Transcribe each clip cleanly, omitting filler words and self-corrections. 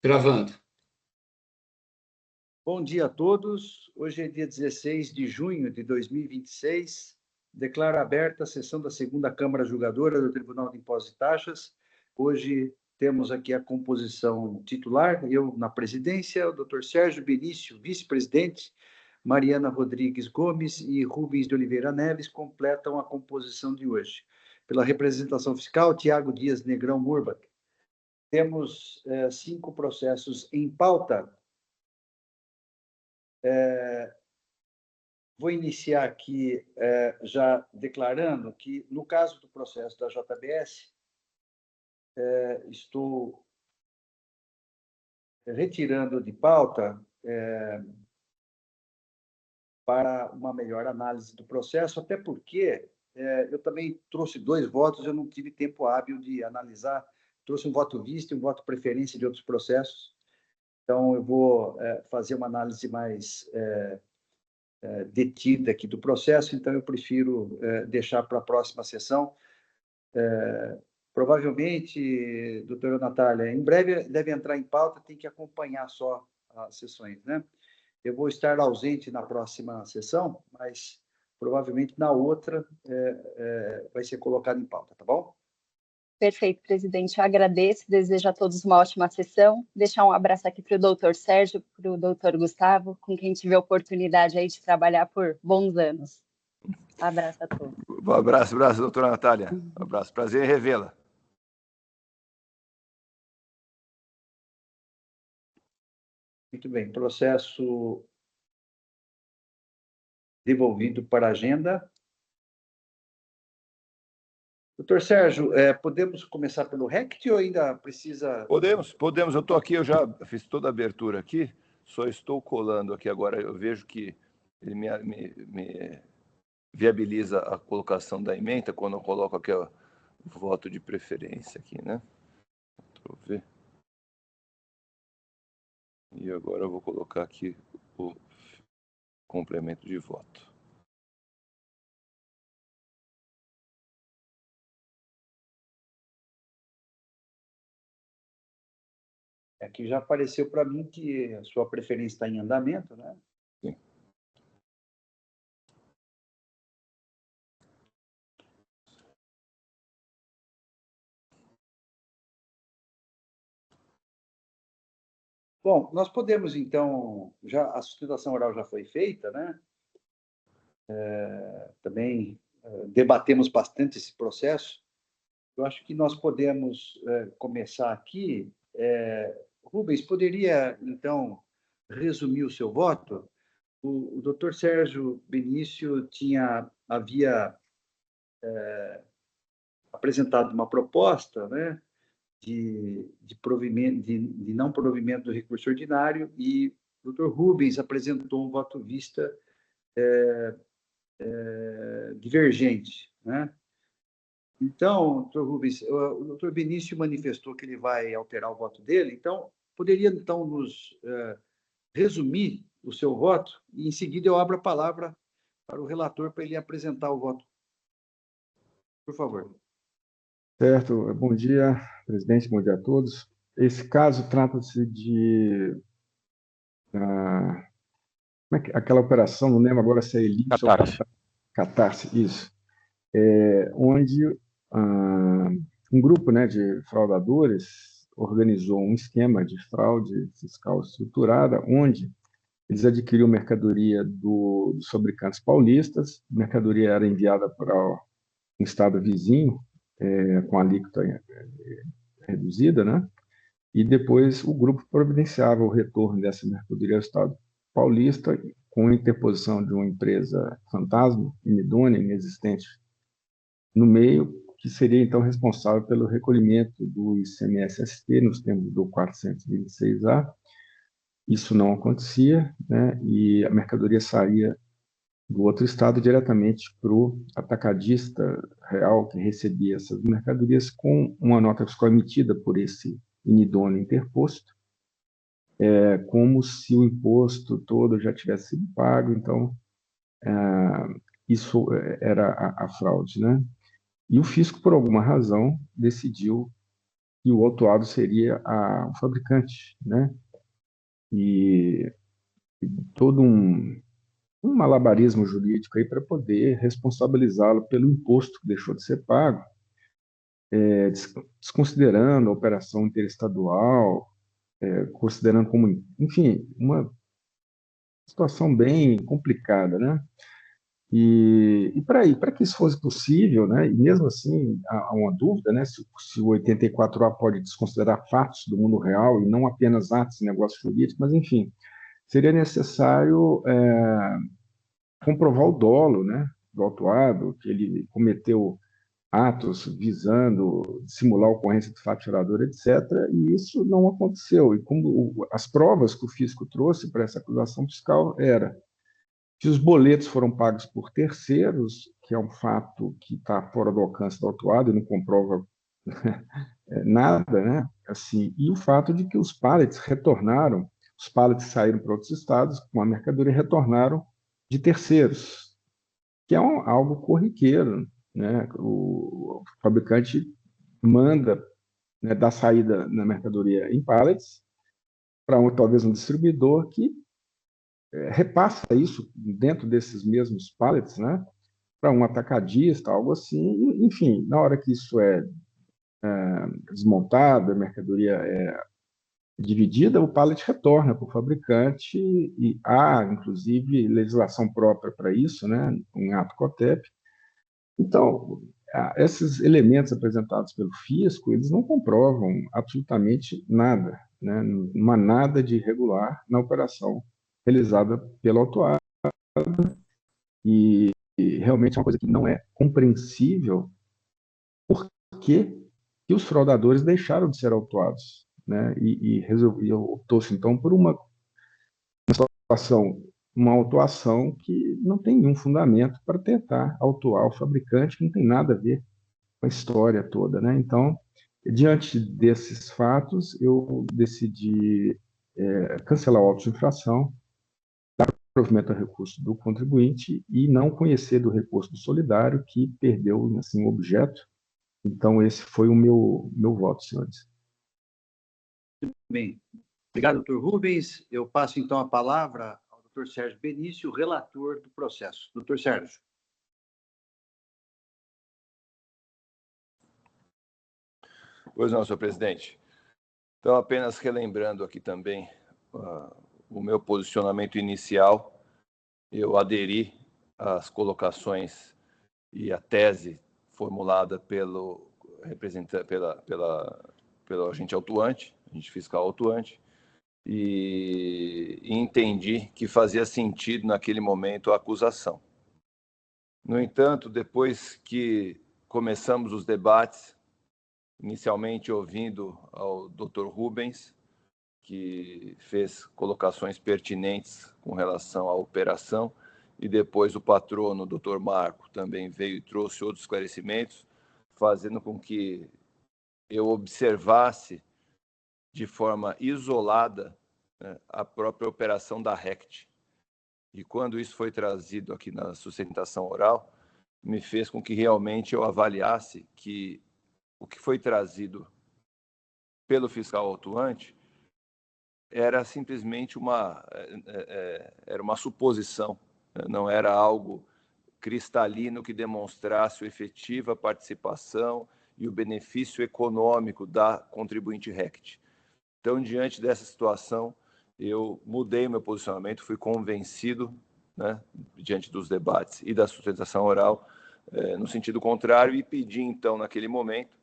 Gravando. Bom dia a todos. Hoje é dia 16 de junho de 2026. Declaro aberta a sessão da segunda Câmara Julgadora do Tribunal de Impostos e Taxas. Hoje temos aqui a composição titular, eu na presidência, o Dr. Sérgio Benício, vice-presidente, Mariana Rodrigues Gomes e Rubens de Oliveira Neves completam a composição de hoje. Pela representação fiscal, Tiago Dias Negrão Murbach. Temos 5 processos em pauta. Vou iniciar aqui já declarando que, no caso do processo da JBS, estou retirando de pauta para uma melhor análise do processo, até porque eu também trouxe 2 votos, eu não tive tempo hábil de analisar, trouxe um voto visto e um voto preferência de outros processos, então eu vou fazer uma análise mais detida aqui do processo, então eu prefiro deixar para a próxima sessão. Provavelmente, doutora Natália, em breve deve entrar em pauta, tem que acompanhar só as sessões, né? Eu vou estar ausente na próxima sessão, mas provavelmente na outra vai ser colocado em pauta, tá bom? Perfeito, presidente. Eu agradeço, desejo a todos uma ótima sessão. Deixar um abraço aqui para o doutor Sérgio, para o doutor Gustavo, com quem tive a oportunidade aí de trabalhar por bons anos. Abraço a todos. Um abraço, doutora Natália. Um abraço, prazer em revê-la. Muito bem, processo devolvido para a agenda. Doutor Sérgio, podemos começar pelo RECT ou ainda precisa... Podemos. Eu estou aqui, eu já fiz toda a abertura aqui, só estou colando aqui agora, eu vejo que ele me viabiliza a colocação da ementa quando eu coloco aqui o voto de preferência aqui, né? Deixa eu ver. E agora eu vou colocar aqui o complemento de voto. Aqui já apareceu para mim que a sua preferência está em andamento, né? Sim. Bom, nós podemos, então, a sustentação oral já foi feita, né? Também debatemos bastante esse processo. Eu acho que nós podemos começar aqui. Rubens, poderia, então, resumir o seu voto? O doutor Sérgio Benício havia apresentado uma proposta, né, de não provimento do recurso ordinário, e o doutor Rubens apresentou um voto vista divergente, né? Então, doutor Rubens, o doutor Benício manifestou que ele vai alterar o voto dele, então, poderia, então, nos resumir o seu voto, e, em seguida, eu abro a palavra para o relator para ele apresentar o voto. Por favor. Certo. Bom dia, presidente, bom dia a todos. Esse caso trata-se de... aquela operação, não lembro agora se é elipse ou catarse, isso. Onde um grupo, né, de fraudadores organizou um esquema de fraude fiscal estruturada, onde eles adquiriam mercadoria dos fabricantes paulistas, a mercadoria era enviada para um estado vizinho, com alíquota reduzida, né? E depois o grupo providenciava o retorno dessa mercadoria ao estado paulista com a interposição de uma empresa fantasma, inidônea, inexistente, no meio, que seria, então, responsável pelo recolhimento do ICMS-ST nos termos do 426A. Isso não acontecia, né? E a mercadoria saía do outro estado diretamente para o atacadista real que recebia essas mercadorias com uma nota fiscal emitida por esse inidôneo interposto, como se o imposto todo já tivesse sido pago. Então, isso era a fraude, né? E o fisco, por alguma razão, decidiu e o autuado seria o fabricante, né? E todo um malabarismo jurídico aí para poder responsabilizá-lo pelo imposto que deixou de ser pago, desconsiderando a operação interestadual, considerando como, enfim, uma situação bem complicada, né? E para que isso fosse possível, né? E mesmo assim há uma dúvida, né? Se o 84A pode desconsiderar fatos do mundo real e não apenas atos de negócio jurídico, mas enfim, seria necessário comprovar o dolo, né? Do autuado, que ele cometeu atos visando simular a ocorrência de fato gerador, etc. E isso não aconteceu. E como as provas que o fisco trouxe para essa acusação fiscal era que os boletos foram pagos por terceiros, que é um fato que está fora do alcance do autuado e não comprova nada, né? Assim, e o fato de que os pallets retornaram, os pallets saíram para outros estados com a mercadoria e retornaram de terceiros, que é algo corriqueiro, né? O fabricante manda, né, dar saída na mercadoria em pallets para talvez um distribuidor que repassa isso dentro desses mesmos pallets, né, para um atacadista, algo assim. Enfim, na hora que isso é desmontado, a mercadoria é dividida, o pallet retorna para o fabricante e há, inclusive, legislação própria para isso, né, um ato COTEP. Então, esses elementos apresentados pelo fisco, eles não comprovam absolutamente nada, né, não há nada de irregular na operação realizada pelo autuado. E realmente é uma coisa que não é compreensível por que os fraudadores deixaram de ser autuados, né? E optou-se, então, por uma autuação que não tem nenhum fundamento para tentar autuar o fabricante, que não tem nada a ver com a história toda, né? Então, diante desses fatos, eu decidi cancelar o auto de infração, provimento ao recurso do contribuinte e não conhecer do recurso do solidário, que perdeu, assim, o objeto. Então, esse foi o meu voto, senhores. Bem, obrigado, doutor Rubens. Eu passo, então, a palavra ao doutor Sérgio Benício, relator do processo. Doutor Sérgio. Pois não, senhor presidente. Então, apenas relembrando aqui também o meu posicionamento inicial, eu aderi às colocações e à tese formulada pelo agente autuante, agente fiscal autuante, e entendi que fazia sentido naquele momento a acusação. No entanto, depois que começamos os debates, inicialmente ouvindo ao Dr. Rubens, que fez colocações pertinentes com relação à operação, e depois o patrono, o Dr. Marco, também veio e trouxe outros esclarecimentos, fazendo com que eu observasse de forma isolada, né, a própria operação da RECT. E quando isso foi trazido aqui na sustentação oral, me fez com que realmente eu avaliasse que o que foi trazido pelo fiscal autuante era simplesmente era uma suposição, não era algo cristalino que demonstrasse a efetiva participação e o benefício econômico da contribuinte RECT. Então, diante dessa situação, eu mudei meu posicionamento, fui convencido, né, diante dos debates e da sustentação oral, no sentido contrário, e pedi, então, naquele momento,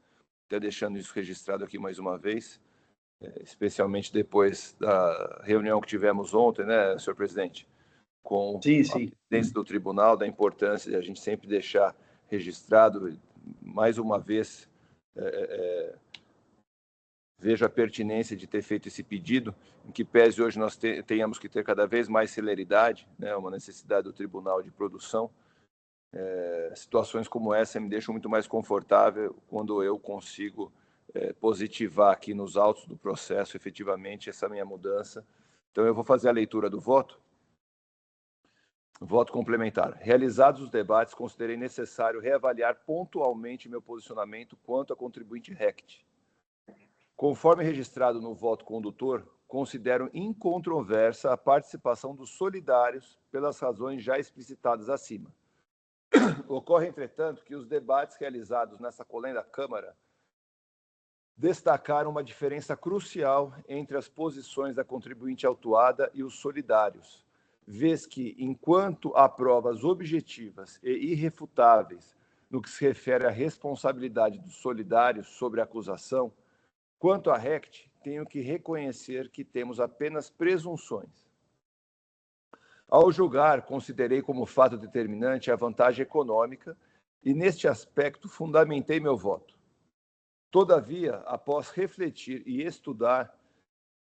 até deixando isso registrado aqui mais uma vez, especialmente depois da reunião que tivemos ontem, né, senhor presidente, com sim. a presidência do tribunal, da importância de a gente sempre deixar registrado, mais uma vez, vejo a pertinência de ter feito esse pedido, em que pese hoje nós tenhamos que ter cada vez mais celeridade, né, uma necessidade do tribunal de produção. Situações como essa me deixam muito mais confortável quando eu consigo positivar aqui nos autos do processo, efetivamente, essa minha mudança. Então, eu vou fazer a leitura do voto. Voto complementar. Realizados os debates, considerei necessário reavaliar pontualmente meu posicionamento quanto à contribuinte RECT. Conforme registrado no voto condutor, considero incontroversa a participação dos solidários pelas razões já explicitadas acima. Ocorre, entretanto, que os debates realizados nessa colenda Câmara destacaram uma diferença crucial entre as posições da contribuinte autuada e os solidários, vez que, enquanto há provas objetivas e irrefutáveis no que se refere à responsabilidade dos solidários sobre a acusação, quanto à RECT, tenho que reconhecer que temos apenas presunções. Ao julgar, considerei como fato determinante a vantagem econômica e, neste aspecto, fundamentei meu voto. Todavia, após refletir e estudar,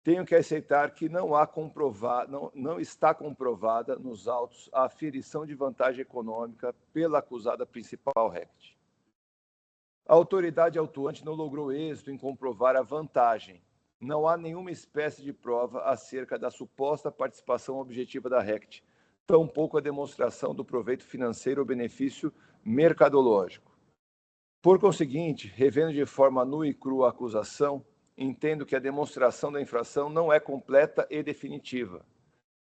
tenho que aceitar que não está comprovada nos autos a aferição de vantagem econômica pela acusada principal RECT. A autoridade autuante não logrou êxito em comprovar a vantagem. Não há nenhuma espécie de prova acerca da suposta participação objetiva da RECT, tampouco a demonstração do proveito financeiro ou benefício mercadológico. Por conseguinte, revendo de forma nua e crua a acusação, entendo que a demonstração da infração não é completa e definitiva.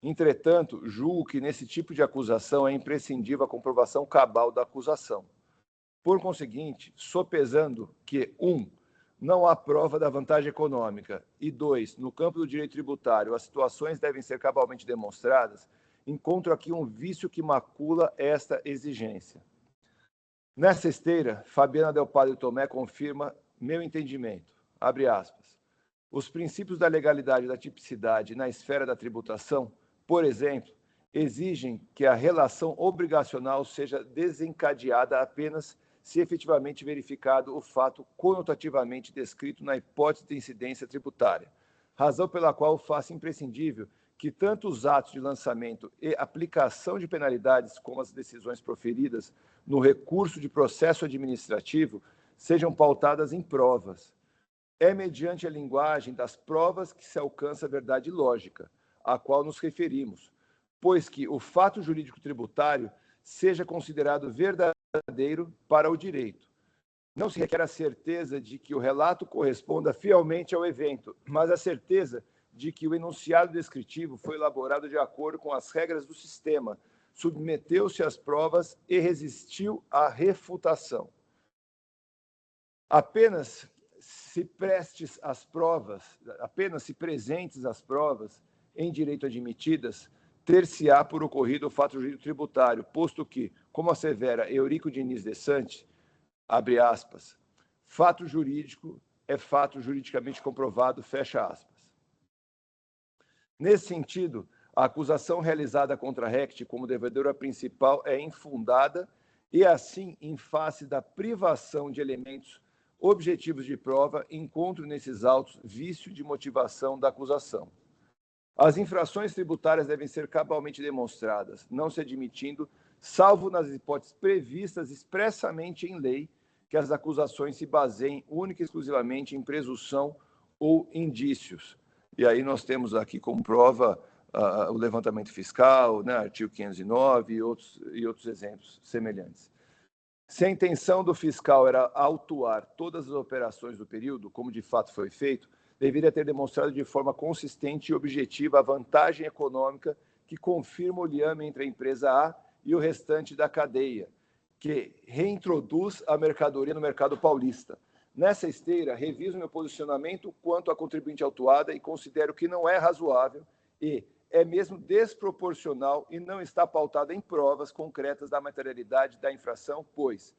Entretanto, julgo que nesse tipo de acusação é imprescindível a comprovação cabal da acusação. Por conseguinte, sopesando que 1. Não há prova da vantagem econômica e 2. No campo do direito tributário, as situações devem ser cabalmente demonstradas, encontro aqui um vício que macula esta exigência. Nessa esteira, Fabiana Del Padre Tomé confirma meu entendimento. Abre aspas. Os princípios da legalidade e da tipicidade na esfera da tributação, por exemplo, exigem que a relação obrigacional seja desencadeada apenas se efetivamente verificado o fato conotativamente descrito na hipótese de incidência tributária, razão pela qual faço imprescindível que tanto os atos de lançamento e aplicação de penalidades como as decisões proferidas no recurso de processo administrativo sejam pautadas em provas. É mediante a linguagem das provas que se alcança a verdade lógica, à qual nos referimos, pois que o fato jurídico tributário seja considerado verdadeiro para o direito. Não se requer a certeza de que o relato corresponda fielmente ao evento, mas a certeza de que o enunciado descritivo foi elaborado de acordo com as regras do sistema, submeteu-se às provas e resistiu à refutação. Apenas se presentes as provas em direito admitidas, ter-se-á por ocorrido o fato jurídico tributário, posto que, como assevera Eurico Diniz de Santi, abre aspas, fato jurídico é fato juridicamente comprovado, fecha aspas. Nesse sentido, a acusação realizada contra a RECT como devedora principal é infundada e, assim, em face da privação de elementos objetivos de prova, encontro nesses autos vício de motivação da acusação. As infrações tributárias devem ser cabalmente demonstradas, não se admitindo, salvo nas hipóteses previstas expressamente em lei, que as acusações se baseiem única e exclusivamente em presunção ou indícios. E aí nós temos aqui como prova o levantamento fiscal, né, artigo 509 e outros exemplos semelhantes. Se a intenção do fiscal era autuar todas as operações do período, como de fato foi feito, deveria ter demonstrado de forma consistente e objetiva a vantagem econômica que confirma o liame entre a empresa A e o restante da cadeia, que reintroduz a mercadoria no mercado paulista. Nessa esteira, reviso meu posicionamento quanto à contribuinte autuada e considero que não é razoável e é mesmo desproporcional e não está pautada em provas concretas da materialidade da infração, pois,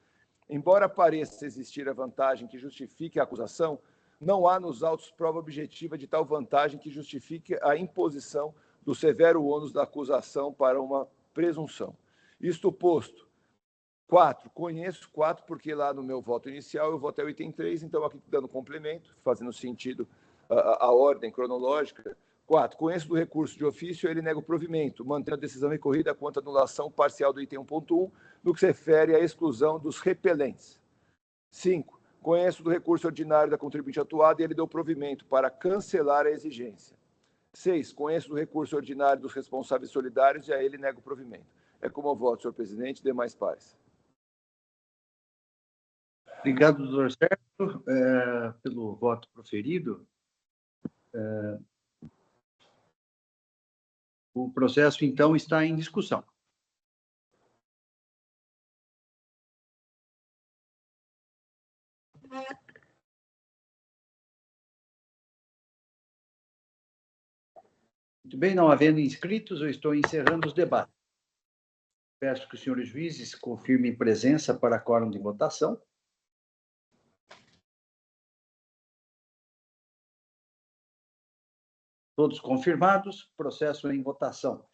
embora pareça existir a vantagem que justifique a acusação, não há nos autos prova objetiva de tal vantagem que justifique a imposição do severo ônus da acusação para uma presunção. Isto posto, 4, conheço 4 porque lá no meu voto inicial eu votei o item 3, então aqui dando complemento, fazendo sentido a ordem cronológica. 4, conheço do recurso de ofício, ele nega o provimento, mantendo a decisão recorrida quanto à anulação parcial do item 1.1, no que se refere à exclusão dos repelentes. 5, conheço do recurso ordinário da contribuinte atuada e ele deu provimento para cancelar a exigência. 6, conheço do recurso ordinário dos responsáveis solidários e a ele nego o provimento. É como eu voto, senhor presidente, demais pares. Obrigado, doutor Sérgio, pelo voto proferido. O processo, então, está em discussão. Muito bem, não havendo inscritos, eu estou encerrando os debates. Peço que os senhores juízes confirmem presença para quórum de votação. Todos confirmados, processo em votação.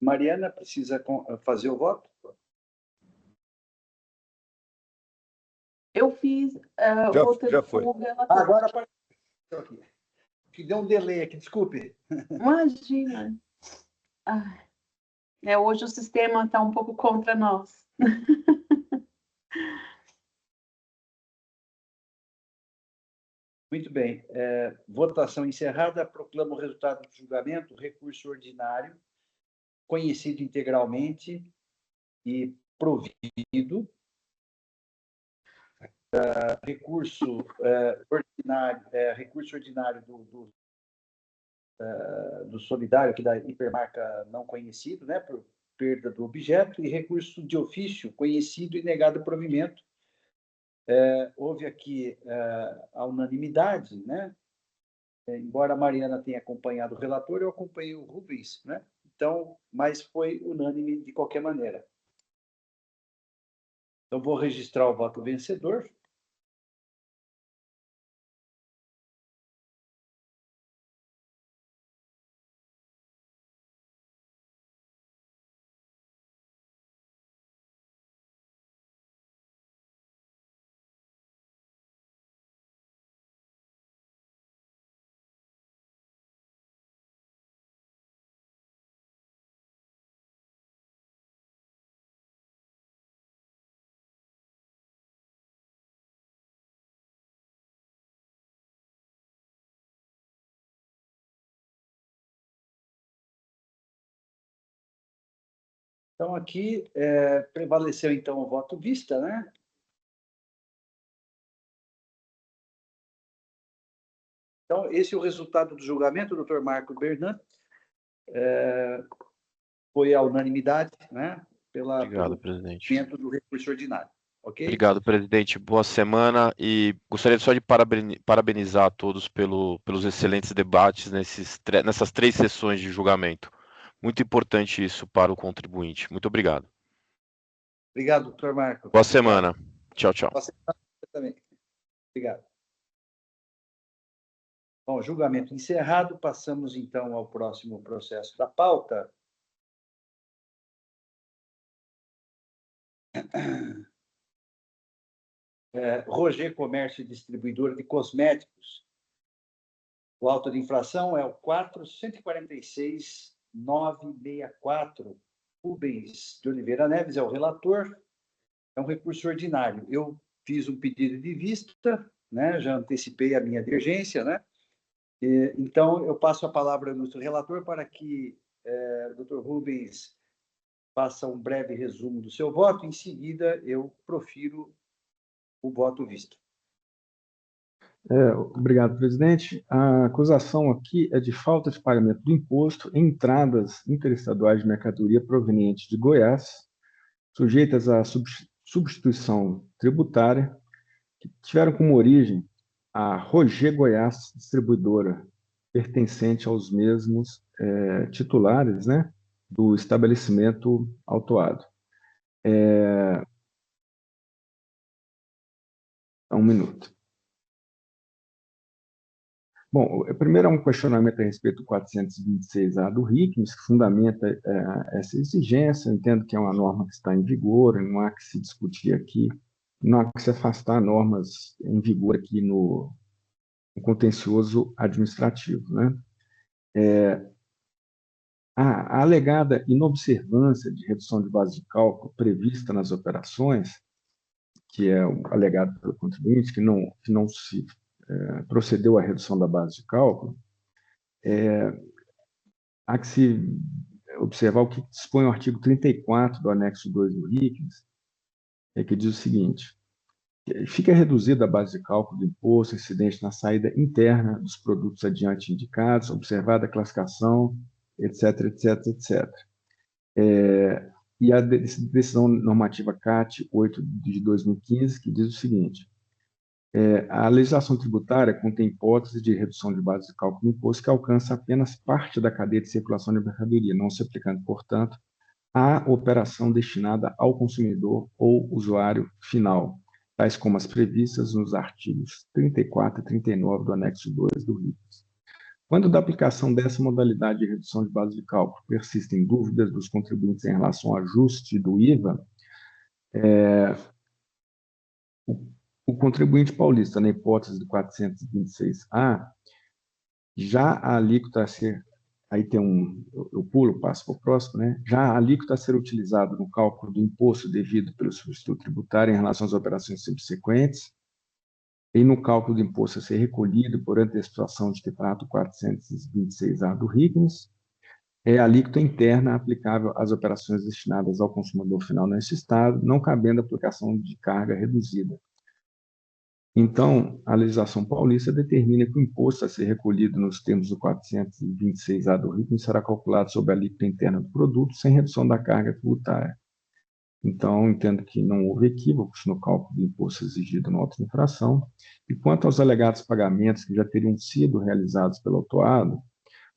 Mariana, precisa fazer o voto? Eu fiz já foi. o relator. Agora apareceu aqui. Que deu um delay aqui, desculpe. Imagina. Hoje o sistema está um pouco contra nós. Muito bem. Votação encerrada. Proclamo o resultado do julgamento. Recurso ordinário, conhecido integralmente e provido. Recurso ordinário do solidário, aqui da hipermarca não conhecido, né, por perda do objeto, e recurso de ofício conhecido e negado provimento. Houve aqui a unanimidade, né? Embora a Mariana tenha acompanhado o relator, eu acompanhei o Rubens, né? Então, mas foi unânime de qualquer maneira. Então, vou registrar o voto vencedor. Então, aqui prevaleceu, então, o voto vista, né? Então, esse é o resultado do julgamento, doutor Marco Bernat. Foi a unanimidade, né? Obrigado, presidente. Do recurso ordinário. Ok? Obrigado, presidente. Boa semana e gostaria só de parabenizar a todos pelos excelentes debates nessas 3 sessões de julgamento. Muito importante isso para o contribuinte. Muito obrigado. Obrigado, doutor Marco. Boa semana. Tchau, tchau. Boa semana também. Obrigado. Bom, julgamento encerrado. Passamos, então, ao próximo processo da pauta. Roger Comércio e Distribuidora de Cosméticos. O auto de infração é o 4.146.964. Rubens de Oliveira Neves é o relator. É um recurso ordinário. Eu fiz um pedido de vista, né? Já antecipei a minha divergência, né? Então, eu passo a palavra ao nosso relator para que o Dr. Rubens faça um breve resumo do seu voto. Em seguida, eu profiro o voto visto. Obrigado, presidente. A acusação aqui é de falta de pagamento do imposto em entradas interestaduais de mercadoria provenientes de Goiás, sujeitas à substituição tributária, que tiveram como origem a Roger Goiás Distribuidora, pertencente aos mesmos titulares, né, do estabelecimento autuado. Um minuto. Bom, primeiro é um questionamento a respeito do 426A do RICMES, que fundamenta essa exigência. Eu entendo que é uma norma que está em vigor, não há que se discutir aqui, não há que se afastar normas em vigor aqui no contencioso administrativo, né? A alegada inobservância de redução de base de cálculo prevista nas operações, que é alegado pelo contribuinte, que não se procedeu à redução da base de cálculo, há que se observar o que dispõe o artigo 34 do anexo 2 do RICNES, que diz o seguinte: fica reduzida a base de cálculo do imposto incidente na saída interna dos produtos adiante indicados, observada a classificação, etc, etc, etc. E a decisão normativa CAT 8 de 2015, que diz o seguinte: a legislação tributária contém hipótese de redução de base de cálculo do imposto que alcança apenas parte da cadeia de circulação de mercadoria, não se aplicando, portanto, à operação destinada ao consumidor ou usuário final, tais como as previstas nos artigos 34 e 39 do anexo 2 do RICNES. Quando da aplicação dessa modalidade de redução de base de cálculo persistem dúvidas dos contribuintes em relação ao ajuste do IVA, o contribuinte paulista, na hipótese do 426A, já a alíquota a ser, aí tem eu pulo, passo para o próximo, né? Já a alíquota a ser utilizada no cálculo do imposto devido pelo substituto tributário em relação às operações subsequentes, e no cálculo do imposto a ser recolhido por antecipação de que trata o 426A do RICNES, é a alíquota interna aplicável às operações destinadas ao consumidor final neste Estado, não cabendo aplicação de carga reduzida. Então, a legislação paulista determina que o imposto a ser recolhido nos termos do 426A do RICNES será calculado sobre a alíquota interna do produto, sem redução da carga tributária. Então, entendo que não houve equívocos no cálculo do imposto exigido na outra infração. E quanto aos alegados pagamentos que já teriam sido realizados pelo autuado,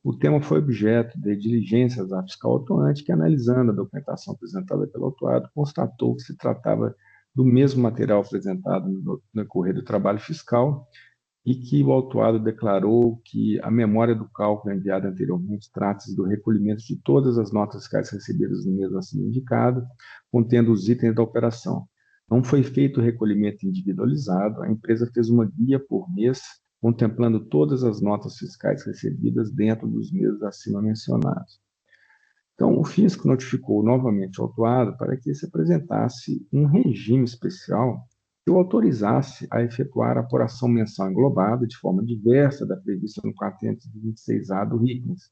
o tema foi objeto de diligências da fiscal atuante, que, analisando a documentação apresentada pelo autuado, constatou que se tratava do mesmo material apresentado no decorrer do trabalho fiscal e que o autuado declarou que a memória do cálculo enviada anteriormente trata-se do recolhimento de todas as notas fiscais recebidas no mês assim indicado, contendo os itens da operação. Não foi feito o recolhimento individualizado, a empresa fez uma guia por mês, contemplando todas as notas fiscais recebidas dentro dos meses acima mencionados. Então, o fisco notificou novamente o autuado para que se apresentasse um regime especial que o autorizasse a efetuar a apuração mensal englobada de forma diversa da prevista no 426A do RICNES.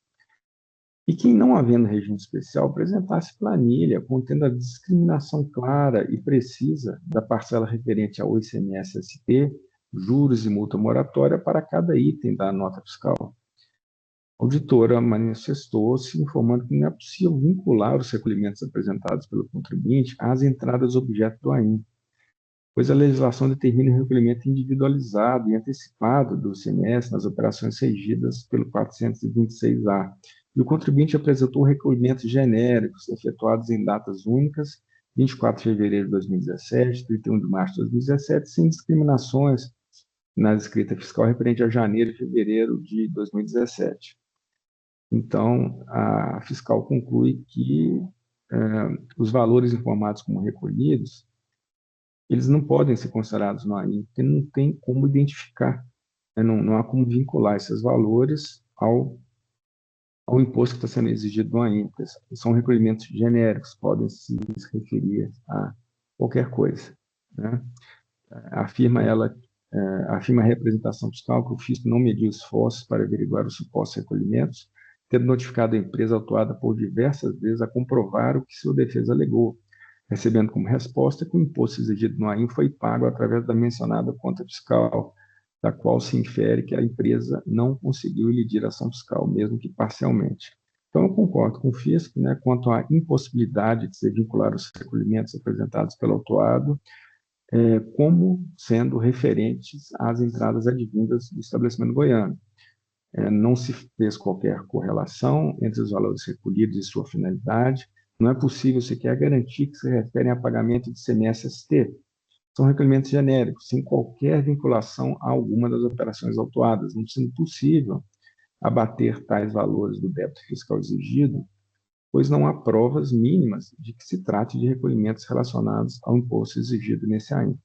E que, não havendo regime especial, apresentasse planilha contendo a discriminação clara e precisa da parcela referente ao ICMS-ST, juros e multa moratória para cada item da nota fiscal. A auditora manifestou-se informando que não é possível vincular os recolhimentos apresentados pelo contribuinte às entradas objeto do AIM, pois a legislação determina o recolhimento individualizado e antecipado do ICMS nas operações regidas pelo 426A, e o contribuinte apresentou recolhimentos genéricos efetuados em datas únicas, 24 de fevereiro de 2017, 31 de março de 2017, sem discriminações na escrita fiscal referente a janeiro e fevereiro de 2017. Então, a fiscal conclui que os valores informados como recolhidos, eles não podem ser considerados no AIM, porque não tem como identificar, né? Não há como vincular esses valores ao imposto que está sendo exigido no AIM, porque são recolhimentos genéricos, podem se referir a qualquer coisa, né? Afirma a representação fiscal que o fisco não mediu esforços para averiguar os supostos recolhimentos, tendo notificado a empresa autuada por diversas vezes a comprovar o que sua defesa alegou, recebendo como resposta que o imposto exigido no AIM foi pago através da mencionada conta fiscal, da qual se infere que a empresa não conseguiu elidir a ação fiscal, mesmo que parcialmente. Então, eu concordo com o fisco, né, quanto à impossibilidade de se vincular os recolhimentos apresentados pelo autuado como sendo referentes às entradas advindas do estabelecimento goiano. Não se fez qualquer correlação entre os valores recolhidos e sua finalidade. Não é possível sequer garantir que se referem a pagamento de ICMS-ST. São recolhimentos genéricos, sem qualquer vinculação a alguma das operações autuadas, não sendo possível abater tais valores do débito fiscal exigido, pois não há provas mínimas de que se trate de recolhimentos relacionados ao imposto exigido nesse AIM.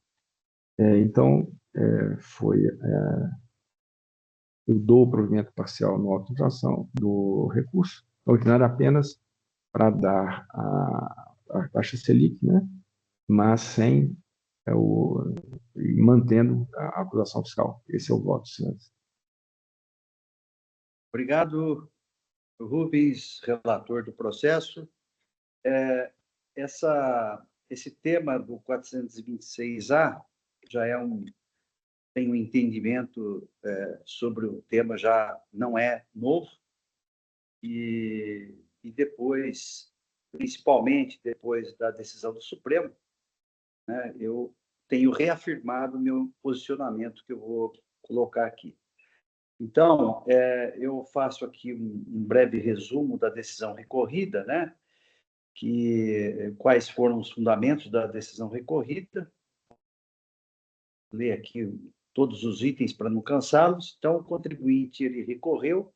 Então, eu dou o provimento parcial na autorização do recurso, ordinária apenas para dar a taxa Selic, né? Mas sem mantendo a acusação fiscal. Esse é o voto, senhores. Obrigado, Rubens, relator do processo. Esse tema do 426A já tem um entendimento sobre o tema, já não é novo, e depois, principalmente depois da decisão do Supremo, né, eu tenho reafirmado o meu posicionamento, que eu vou colocar aqui. Então, eu faço aqui um breve resumo da decisão recorrida, né? Quais foram os fundamentos da decisão recorrida. Vou ler aqui todos os itens para não cansá-los. Então, o contribuinte ele recorreu,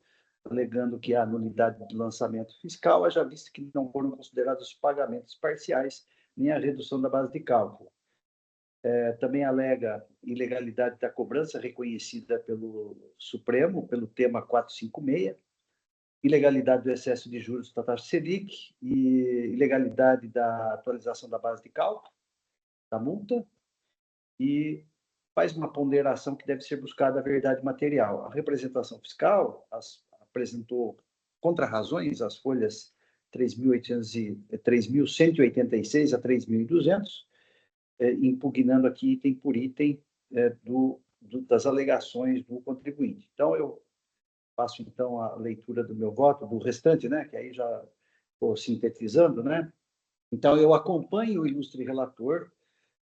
alegando que a nulidade do lançamento fiscal, haja visto que não foram considerados os pagamentos parciais nem a redução da base de cálculo. Também alega ilegalidade da cobrança reconhecida pelo Supremo, pelo tema 456, ilegalidade do excesso de juros da taxa Selic e ilegalidade da atualização da base de cálculo, da multa, e faz uma ponderação que deve ser buscada a verdade material. A representação fiscal apresentou contrarrazões às folhas 3.186 a 3.200, impugnando aqui item por item das alegações do contribuinte. Então, eu faço, então, a leitura do meu voto, do restante, né, que aí já estou sintetizando, né? Então, eu acompanho o ilustre relator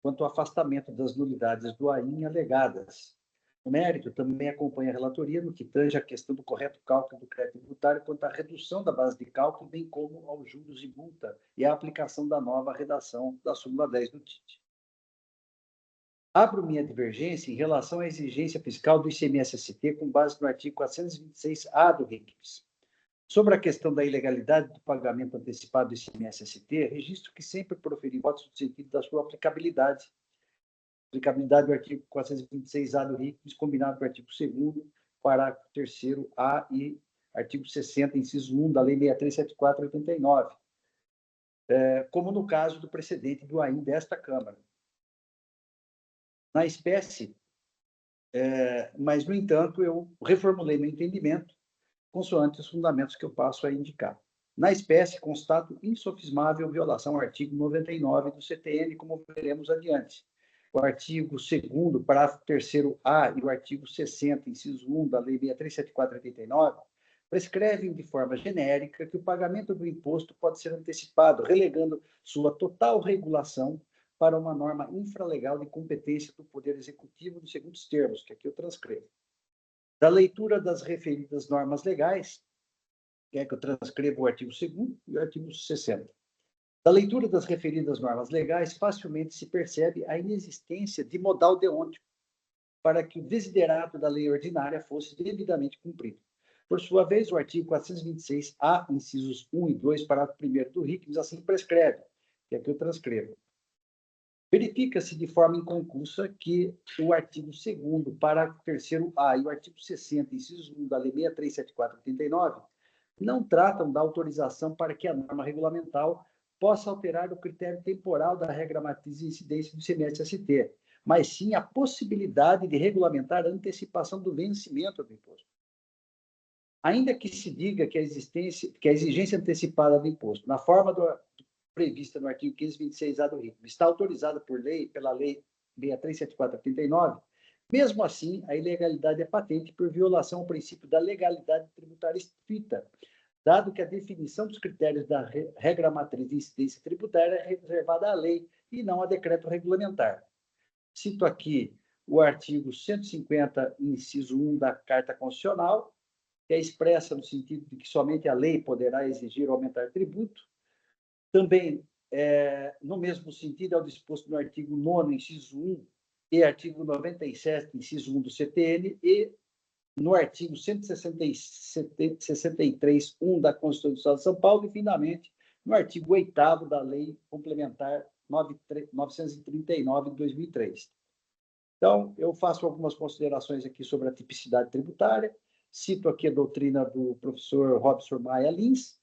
quanto ao afastamento das nulidades do AIN alegadas. O mérito também acompanha a relatoria no que tange a questão do correto cálculo do crédito tributário quanto à redução da base de cálculo, bem como aos juros e multa e a aplicação da nova redação da súmula 10 do TIT. Abro minha divergência em relação à exigência fiscal do ICMS-ST com base no artigo 426-A do RICS. Sobre a questão da ilegalidade do pagamento antecipado do ICMS-ST, registro que sempre proferi votos no sentido da sua aplicabilidade. Aplicabilidade do artigo 426-A do RICS, combinado com o artigo 2º, parágrafo 3º-A e artigo 60, inciso 1 da Lei 6374/89, como no caso do precedente do AIN desta Câmara. Na espécie, mas, no entanto, eu reformulei meu entendimento consoante os fundamentos que eu passo a indicar. Na espécie, constato insofismável violação ao artigo 99 do CTN, como veremos adiante. O artigo 2º, parágrafo 3º-A e o artigo 60, inciso 1 da Lei 6374/89, prescrevem de forma genérica que o pagamento do imposto pode ser antecipado, relegando sua total regulação para uma norma infralegal de competência do Poder Executivo nos seguintes termos, que aqui eu transcrevo. Da leitura das referidas normas legais, que eu transcrevo o artigo 2º e o artigo 60. Da leitura das referidas normas legais, facilmente se percebe a inexistência de modal deontico para que o desiderato da lei ordinária fosse devidamente cumprido. Por sua vez, o artigo 426-A, incisos 1 e 2, parágrafo 1º do RICS, assim prescreve, que aqui eu transcrevo. Verifica-se de forma inconclusa que o artigo 2º, parágrafo 3º-A e o artigo 60, inciso 1 da Lei 6374/89, não tratam da autorização para que a norma regulamentar possa alterar o critério temporal da regra matriz de incidência do ICMS-ST, mas sim a possibilidade de regulamentar a antecipação do vencimento do imposto. Ainda que se diga que a exigência antecipada do imposto, na forma prevista no artigo 526-A do RICS, está autorizada pela Lei 6374/89, mesmo assim, a ilegalidade é patente por violação ao princípio da legalidade tributária estrita, dado que a definição dos critérios da regra matriz de incidência tributária é reservada à lei e não a decreto regulamentar. Cito aqui o artigo 150, inciso 1 da Carta Constitucional, que é expressa no sentido de que somente a lei poderá exigir ou aumentar tributo. Também, no mesmo sentido, é o disposto no artigo 9º, inciso 1, e artigo 97, inciso 1 do CTN, e no artigo 163.1 da Constituição do Estado de São Paulo, e, finalmente, no artigo 8º da Lei Complementar 939 de 2003. Então, eu faço algumas considerações aqui sobre a tipicidade tributária, cito aqui a doutrina do professor Robson Maia Lins,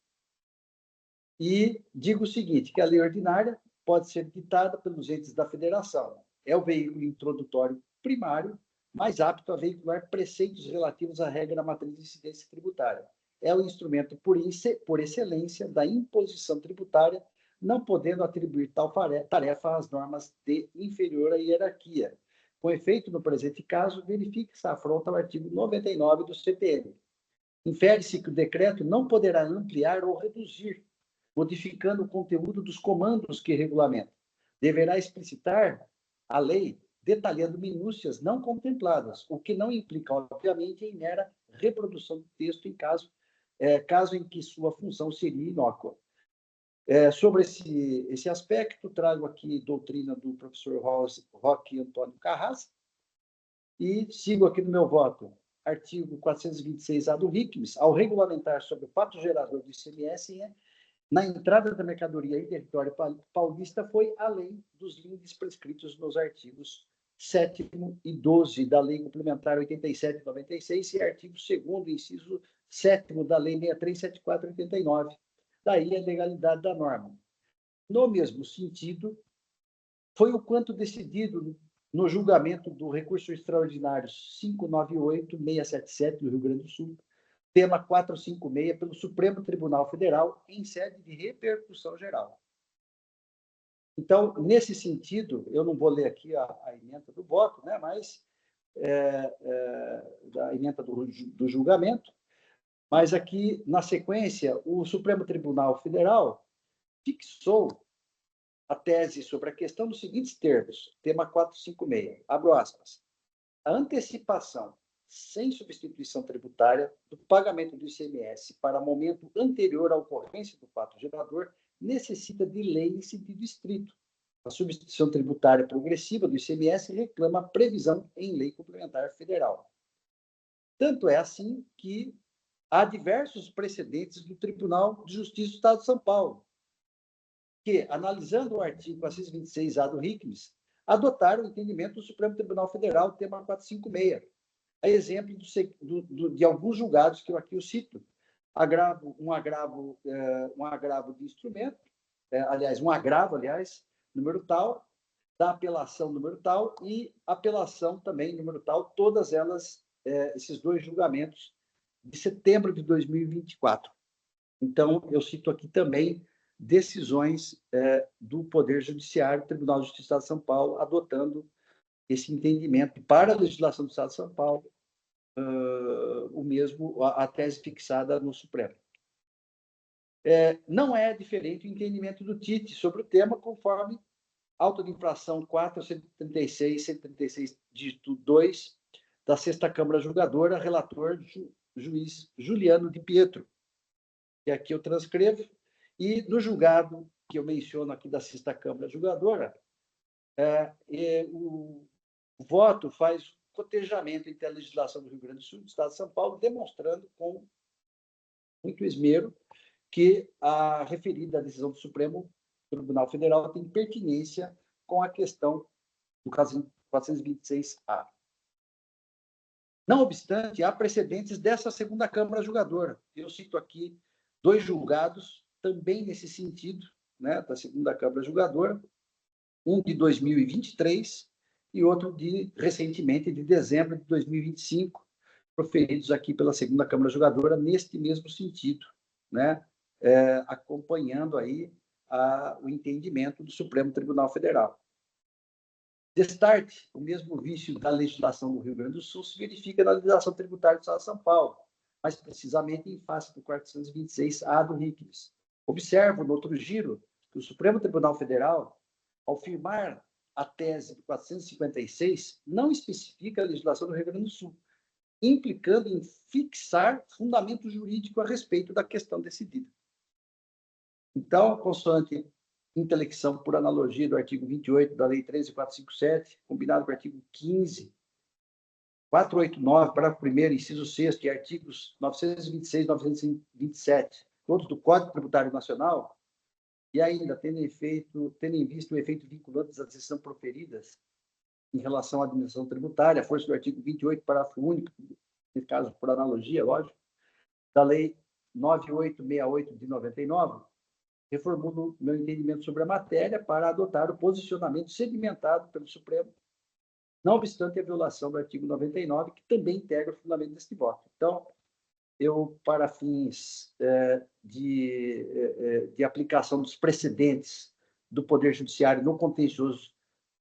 E digo o seguinte, que a lei ordinária pode ser ditada pelos entes da federação. É o veículo introdutório primário, mais apto a veicular preceitos relativos à regra matriz de incidência tributária. É o instrumento por excelência da imposição tributária, não podendo atribuir tal tarefa às normas de inferior hierarquia. Com efeito, no presente caso, verifique-se a afronta ao artigo 99 do CPM. Infere-se que o decreto não poderá ampliar ou reduzir, modificando o conteúdo dos comandos que regulamenta. Deverá explicitar a lei detalhando minúcias não contempladas, o que não implica, obviamente, em mera reprodução do texto em caso em que sua função seria inócua. Sobre esse aspecto, trago aqui doutrina do professor Roque Antônio Carrasco e sigo aqui no meu voto. Artigo 426-A do RICMS, ao regulamentar sobre o fato gerador do ICMS, na entrada da mercadoria em território paulista, foi além dos limites prescritos nos artigos 7º e 12 da Lei Complementar 87/96 e artigo 2º, inciso 7º da Lei 6374/89. Daí a legalidade da norma. No mesmo sentido, foi o quanto decidido no julgamento do recurso extraordinário 598-677 do Rio Grande do Sul, tema 456, pelo Supremo Tribunal Federal, em sede de repercussão geral. Então, nesse sentido, eu não vou ler aqui a ementa do voto, né, mas da ementa do julgamento, mas aqui, na sequência, o Supremo Tribunal Federal fixou a tese sobre a questão nos seguintes termos, tema 456, abro aspas, a antecipação sem substituição tributária do pagamento do ICMS para momento anterior à ocorrência do fato gerador necessita de lei em sentido estrito. A substituição tributária progressiva do ICMS reclama a previsão em lei complementar federal. Tanto é assim que há diversos precedentes do Tribunal de Justiça do Estado de São Paulo, que, analisando o artigo 426-A do RICMS, adotaram o entendimento do Supremo Tribunal Federal, tema 456, a exemplo de alguns julgados que eu aqui cito, um agravo de instrumento, número tal, da apelação número tal e apelação também número tal, todas elas, esses dois julgamentos de setembro de 2024. Então, eu cito aqui também decisões do Poder Judiciário, Tribunal de Justiça do Estado de São Paulo, adotando esse entendimento para a legislação do Estado de São Paulo, a tese fixada no Supremo. Não é diferente o entendimento do TIT sobre o tema, conforme auto de infração 4.136, dígito 2, da 6ª Câmara Julgadora, relator juiz Juliano de Pietro, que aqui eu transcrevo, e no julgado que eu menciono aqui da 6ª Câmara Julgadora, o voto faz cotejamento entre a legislação do Rio Grande do Sul e do Estado de São Paulo, demonstrando com muito esmero que a referida decisão do Supremo Tribunal Federal tem pertinência com a questão do caso 426-A. Não obstante, há precedentes dessa 2ª Câmara Julgadora. Eu cito aqui 2 julgados, também nesse sentido, né, da 2ª Câmara Julgadora, um de 2023 e outro recentemente, de dezembro de 2025, proferidos aqui pela 2ª Câmara Julgadora, neste mesmo sentido, né, acompanhando aí o entendimento do Supremo Tribunal Federal. Destarte, o mesmo vício da legislação do Rio Grande do Sul se verifica na legislação tributária do Estado de São Paulo, mais precisamente em face do 426-A do RICMS. Observo, no outro giro, que o Supremo Tribunal Federal, ao firmar a tese de 456, não especifica a legislação do Rio Grande do Sul, implicando em fixar fundamento jurídico a respeito da questão decidida. Então, consoante intelecção por analogia do artigo 28 da Lei 13.457, combinado com o artigo 15, 489, parágrafo 1º, inciso 6º, e artigos 926 e 927, todos do Código Tributário Nacional, e ainda tendo em vista o efeito vinculante das decisões proferidas em relação à administração tributária, a força do artigo 28, parágrafo único, nesse caso por analogia, lógico, da Lei 9868 de 99, reformulo meu entendimento sobre a matéria para adotar o posicionamento sedimentado pelo Supremo, não obstante a violação do artigo 99, que também integra o fundamento deste voto. Então, eu, para fins de aplicação dos precedentes do Poder Judiciário no contencioso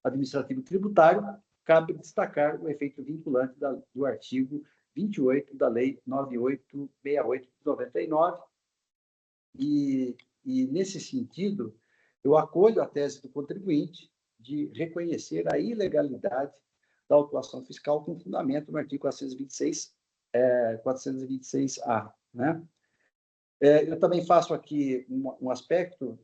administrativo tributário, cabe destacar o efeito vinculante do artigo 28 da Lei 9868 de 99. E, nesse sentido, eu acolho a tese do contribuinte de reconhecer a ilegalidade da autuação fiscal com fundamento no artigo 426A, né? Eu também faço aqui um aspecto,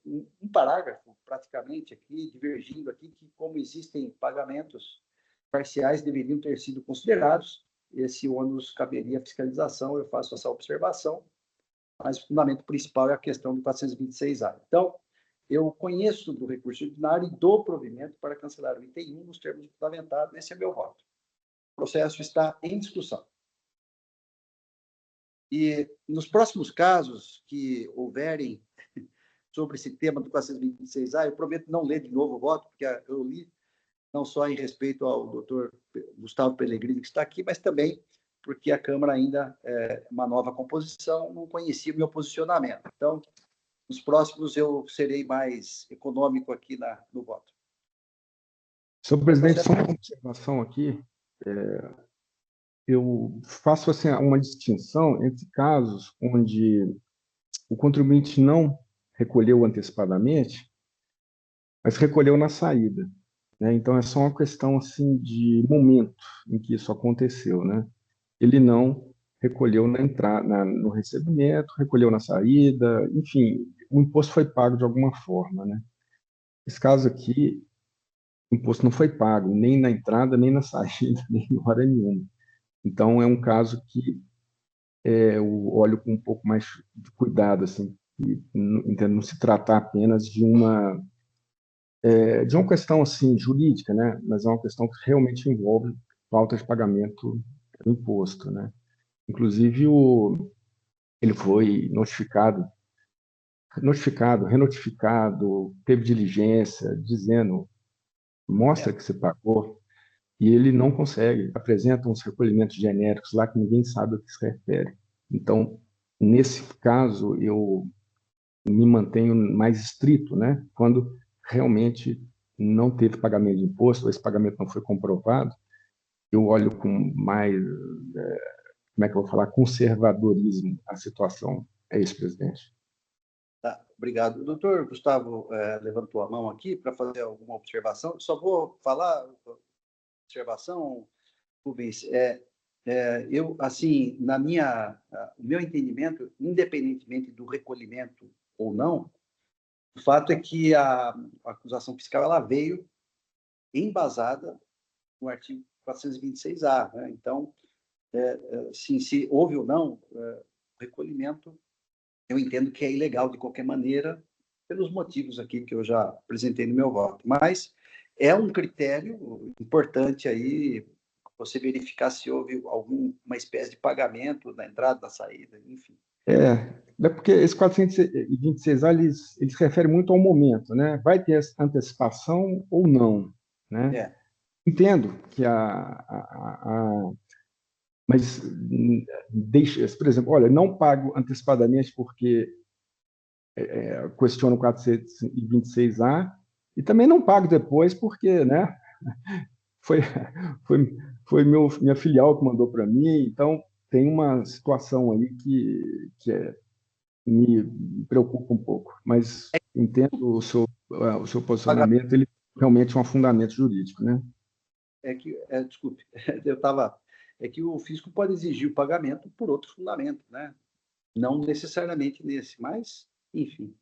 um parágrafo, praticamente, aqui, divergindo aqui, que como existem pagamentos parciais deveriam ter sido considerados, esse ônus caberia à fiscalização, eu faço essa observação, mas o fundamento principal é a questão do 426A. Então, eu conheço do recurso ordinário e dou provimento para cancelar o item 1 nos termos fundamentados, esse é meu voto. O processo está em discussão. E nos próximos casos que houverem sobre esse tema do 426A, eu prometo não ler de novo o voto, porque eu li não só em respeito ao doutor Gustavo Pellegrini, que está aqui, mas também porque a Câmara ainda é uma nova composição, não conhecia o meu posicionamento. Então, nos próximos eu serei mais econômico aqui no voto. Senhor presidente, só uma observação aqui. Eu faço assim, uma distinção entre casos onde o contribuinte não recolheu antecipadamente, mas recolheu na saída, né? Então, é só uma questão assim, de momento em que isso aconteceu, né? Ele não recolheu na entrada, no recebimento, recolheu na saída, enfim, o imposto foi pago de alguma forma, né? Esse caso aqui, o imposto não foi pago, nem na entrada, nem na saída, nem em hora nenhuma. Então, é um caso que eu olho com um pouco mais de cuidado, assim, entendo, não se tratar apenas de uma questão assim, jurídica, né? Mas é uma questão que realmente envolve falta de pagamento do imposto, né? Inclusive, ele foi renotificado, teve diligência, dizendo, mostra que você pagou, e ele não consegue, apresenta uns recolhimentos genéricos lá que ninguém sabe o que se refere. Então, nesse caso, eu me mantenho mais estrito, né? Quando realmente não teve pagamento de imposto, ou esse pagamento não foi comprovado, eu olho com mais, como é que eu vou falar, conservadorismo a situação. É isso, presidente. Tá, obrigado. O doutor Gustavo levantou a mão aqui para fazer alguma observação. Só vou falar, observação, Rubens, eu, assim, o meu entendimento, independentemente do recolhimento ou não, o fato é que a acusação fiscal ela veio embasada no artigo 426A, né? Então, se houve ou não recolhimento, eu entendo que é ilegal de qualquer maneira, pelos motivos aqui que eu já apresentei no meu voto. Mas é um critério importante aí você verificar se houve alguma espécie de pagamento na entrada, na saída, enfim. É porque esse 426A, eles se referem muito ao momento, né? Vai ter antecipação ou não, né? Entendo que mas deixa, por exemplo, olha, não pago antecipadamente porque questiono o 426A e também não pago depois porque, né? Foi minha filial que mandou para mim, então tem uma situação aí que me preocupa um pouco, mas entendo o seu posicionamento, ele realmente é um fundamento jurídico, né? Desculpe, é que o fisco pode exigir o pagamento por outro fundamento, né? Não necessariamente nesse, mas, enfim.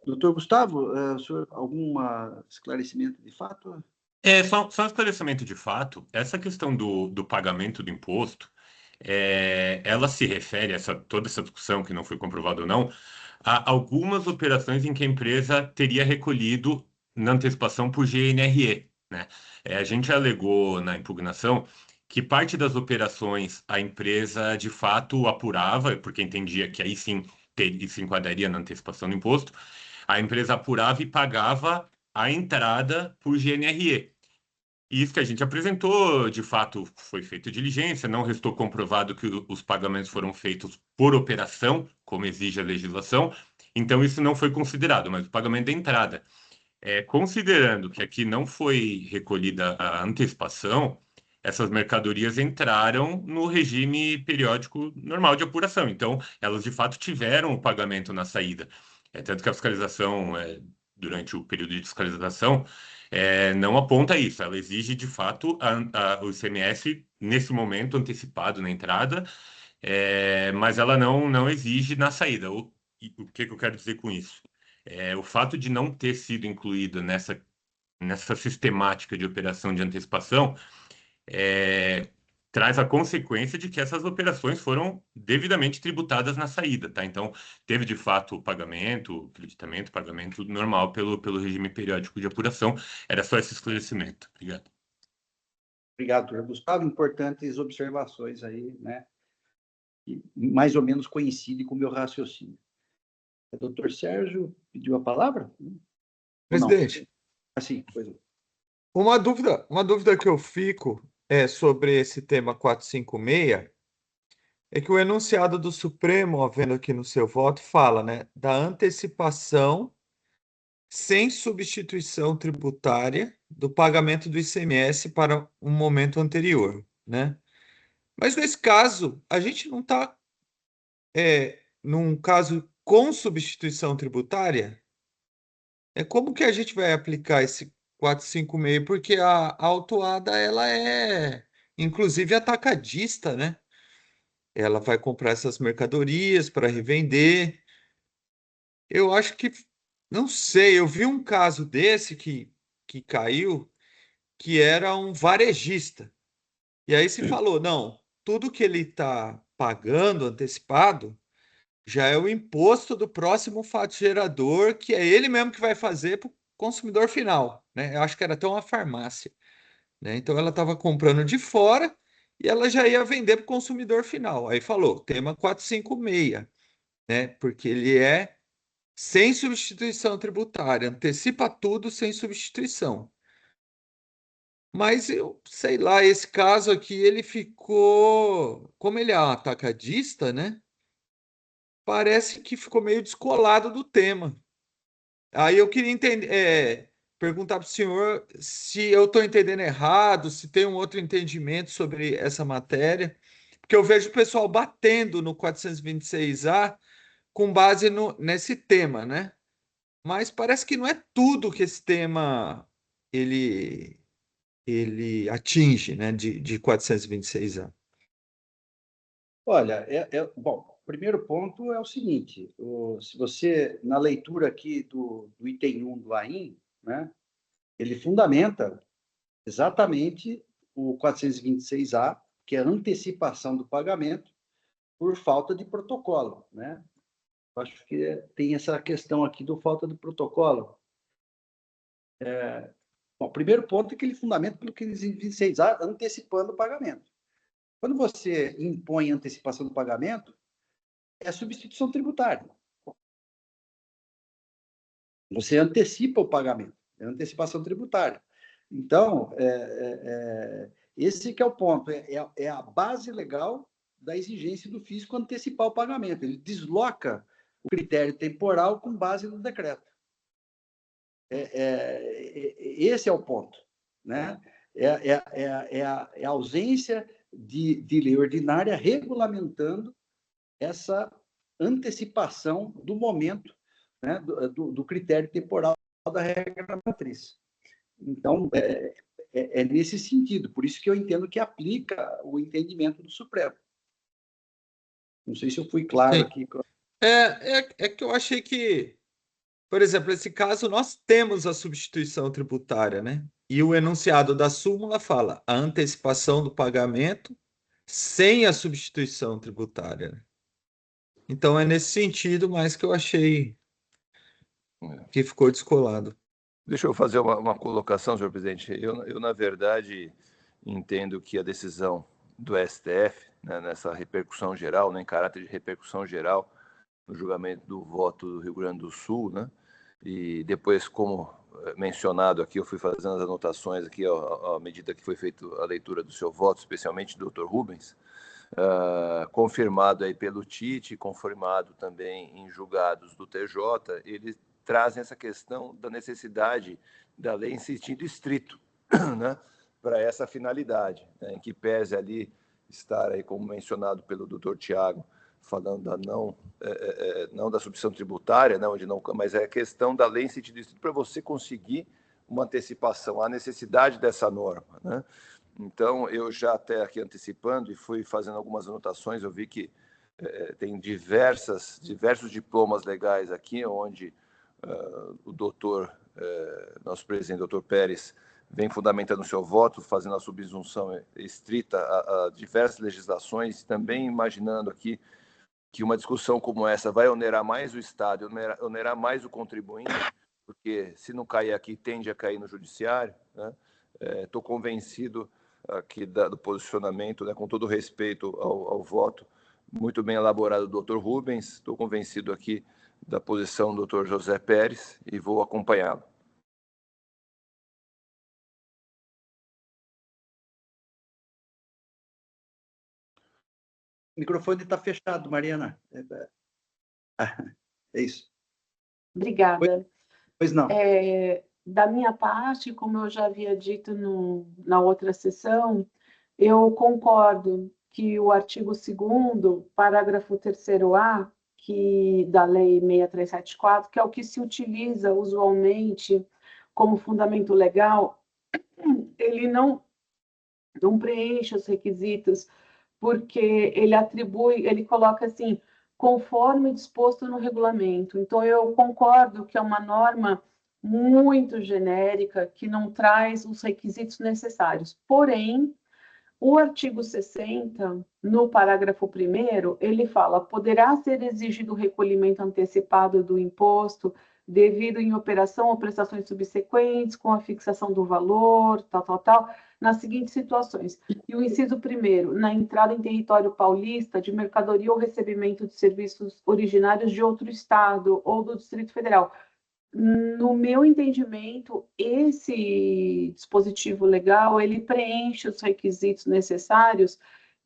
Doutor Gustavo, o senhor, algum esclarecimento de fato? Só um esclarecimento de fato. Essa questão do pagamento do imposto, ela se refere, toda essa discussão que não foi comprovada ou não, a algumas operações em que a empresa teria recolhido na antecipação por GNRE, né? A gente alegou na impugnação que parte das operações a empresa de fato apurava, porque entendia que aí sim se enquadraria na antecipação do imposto, a empresa apurava e pagava a entrada por GNRE. E isso que a gente apresentou, de fato, foi feita diligência, não restou comprovado que os pagamentos foram feitos por operação, como exige a legislação, então isso não foi considerado, mas o pagamento da entrada. Considerando que aqui não foi recolhida a antecipação, essas mercadorias entraram no regime periódico normal de apuração. Então, elas de fato tiveram o pagamento na saída. Tanto que a fiscalização, durante o período de fiscalização, não aponta isso. Ela exige de fato o ICMS nesse momento antecipado na entrada, mas ela não exige na saída. O que eu quero dizer com isso? O fato de não ter sido incluído nessa sistemática de operação de antecipação traz a consequência de que essas operações foram devidamente tributadas na saída, tá? Então, teve de fato o pagamento, creditamento, pagamento normal pelo regime periódico de apuração. Era só esse esclarecimento. Obrigado. Obrigado, doutor Gustavo. Importantes observações aí, né? E mais ou menos coincidem com o meu raciocínio. O doutor Sérgio pediu a palavra? Presidente, Assim, pois não. uma dúvida que eu fico sobre esse tema 456 é que o enunciado do Supremo, ó, vendo aqui no seu voto, fala, né, da antecipação sem substituição tributária do pagamento do ICMS para um momento anterior, né? Mas nesse caso, a gente não está num caso com substituição tributária? Como que a gente vai aplicar esse 456? Porque a autuada, ela é, inclusive, atacadista, né? Ela vai comprar essas mercadorias para revender. Eu acho que, não sei, eu vi um caso desse que caiu, que era um varejista. E aí se falou, não, tudo que ele está pagando antecipado já é o imposto do próximo fato gerador, que é ele mesmo que vai fazer para o consumidor final, né? Eu acho que era até uma farmácia, né? Então ela estava comprando de fora e ela já ia vender para o consumidor final. Aí falou, tema 456, né? Porque ele é sem substituição tributária, antecipa tudo sem substituição. Mas eu sei lá, esse caso aqui, ele ficou, como ele é um atacadista, né? Parece que ficou meio descolado do tema. Aí eu queria perguntar para o senhor se eu estou entendendo errado, se tem um outro entendimento sobre essa matéria, porque eu vejo o pessoal batendo no 426A com base nesse tema, né? Mas parece que não é tudo que esse tema ele atinge, né, de 426A. Olha, bom, o primeiro ponto é o seguinte, se você, na leitura aqui do item 1 do AIM, né, ele fundamenta exatamente o 426A, que é a antecipação do pagamento por falta de protocolo, né? Eu acho que tem essa questão aqui do falta de protocolo. Bom, o primeiro ponto é que ele fundamenta pelo 426A antecipando o pagamento. Quando você impõe antecipação do pagamento, é substituição tributária. Você antecipa o pagamento, é antecipação tributária. Então, esse que é o ponto, é a base legal da exigência do fisco antecipar o pagamento. Ele desloca o critério temporal com base no decreto. Esse é o ponto, né? É a ausência de lei ordinária regulamentando essa antecipação do momento, né, do critério temporal da regra matriz. Então, é nesse sentido, por isso que eu entendo que aplica o entendimento do Supremo. Não sei se eu fui claro aqui. É que eu achei que, por exemplo, nesse caso, nós temos a substituição tributária, né? E o enunciado da súmula fala a antecipação do pagamento sem a substituição tributária, né? Então, é nesse sentido, mas que eu achei que ficou descolado. Deixa eu fazer uma colocação, senhor presidente. Eu, na verdade, entendo que a decisão do STF, né, nessa repercussão geral, né, em caráter de repercussão geral, no julgamento do voto do Rio Grande do Sul, né? E depois, como mencionado aqui, eu fui fazendo as anotações aqui à medida que foi feita a leitura do seu voto, especialmente do Dr. Rubens, confirmado aí pelo Tite, confirmado também em julgados do TJ, eles trazem essa questão da necessidade da lei em sentido estrito, né, para essa finalidade, né, em que pese ali estar aí, como mencionado pelo Dr. Tiago, falando da não da substituição tributária, né, onde não, mas é a questão da lei em sentido estrito para você conseguir uma antecipação, a necessidade dessa norma, né? Então, eu já até aqui antecipando e fui fazendo algumas anotações, eu vi que tem diversos diplomas legais aqui, onde o nosso presidente, doutor Pérez, vem fundamentando o seu voto, fazendo a subsunção estrita a diversas legislações, também imaginando aqui que uma discussão como essa vai onerar mais o Estado, onerar mais o contribuinte, porque se não cair aqui, tende a cair no judiciário, né? Estou convencido aqui do posicionamento, né, com todo respeito ao voto muito bem elaborado do Dr. Rubens, estou convencido aqui da posição do Dr. José Pérez e vou acompanhá-lo. O microfone está fechado, Mariana. É isso. Obrigada. Pois não. Da minha parte, como eu já havia dito na outra sessão, eu concordo que o artigo 2º, parágrafo 3º-A, da Lei 6374, que é o que se utiliza usualmente como fundamento legal, ele não preenche os requisitos, porque ele coloca assim, conforme disposto no regulamento. Então, eu concordo que é uma norma muito genérica, que não traz os requisitos necessários. Porém, o artigo 60, no parágrafo 1º, ele fala: poderá ser exigido o recolhimento antecipado do imposto devido em operação ou prestações subsequentes, com a fixação do valor, tal, nas seguintes situações. E o inciso 1º, na entrada em território paulista de mercadoria ou recebimento de serviços originários de outro estado ou do Distrito Federal. No meu entendimento, esse dispositivo legal, ele preenche os requisitos necessários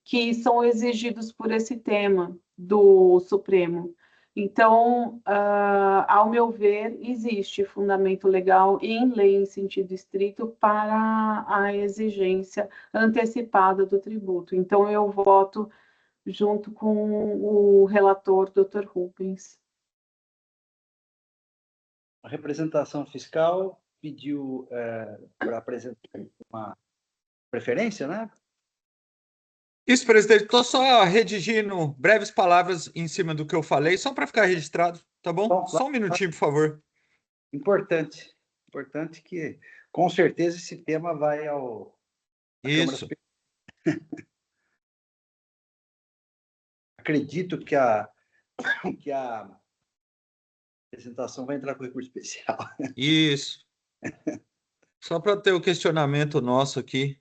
que são exigidos por esse tema do Supremo. Então, ao meu ver, existe fundamento legal em lei em sentido estrito para a exigência antecipada do tributo. Então, eu voto junto com o relator, Dr. Rubens. A representação fiscal pediu para apresentar uma preferência, né? Isso, presidente. Estou só redigindo breves palavras em cima do que eu falei, só para ficar registrado, tá bom? Bom, Só um minutinho, por favor. Importante que, com certeza, esse tema vai à Câmara Isso. Superior. Acredito que a apresentação vai entrar com recurso especial. Isso. Só para ter o questionamento nosso aqui.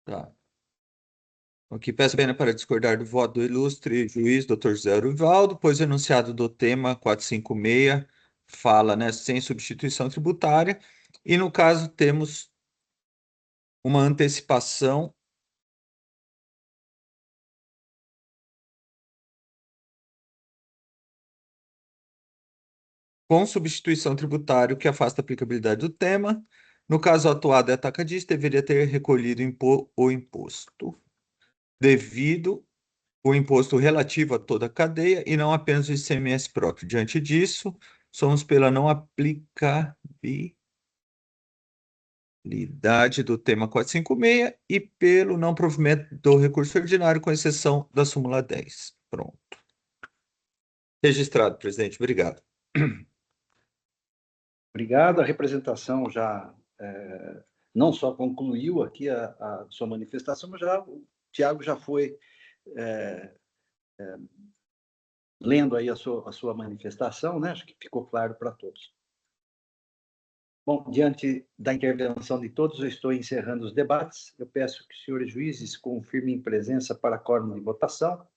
Tá. Aqui peço pena para discordar do voto do ilustre juiz Dr. Zé Rivaldo, pois o enunciado do tema 456 fala, né, sem substituição tributária, e no caso temos uma antecipação com substituição tributária, o que afasta a aplicabilidade do tema. No caso atuado, é atacadista, deveria ter recolhido o imposto devido o imposto relativo a toda a cadeia e não apenas o ICMS próprio. Diante disso, somos pela não aplicabilidade do tema 456 e pelo não provimento do recurso ordinário, com exceção da súmula 10. Pronto. Registrado, presidente. Obrigado. Obrigado. A representação já não só concluiu aqui a sua manifestação, mas o Tiago já foi lendo aí a sua manifestação, né? Acho que ficou claro para todos. Bom, diante da intervenção de todos, eu estou encerrando os debates. Eu peço que os senhores juízes confirmem presença para quórum de votação.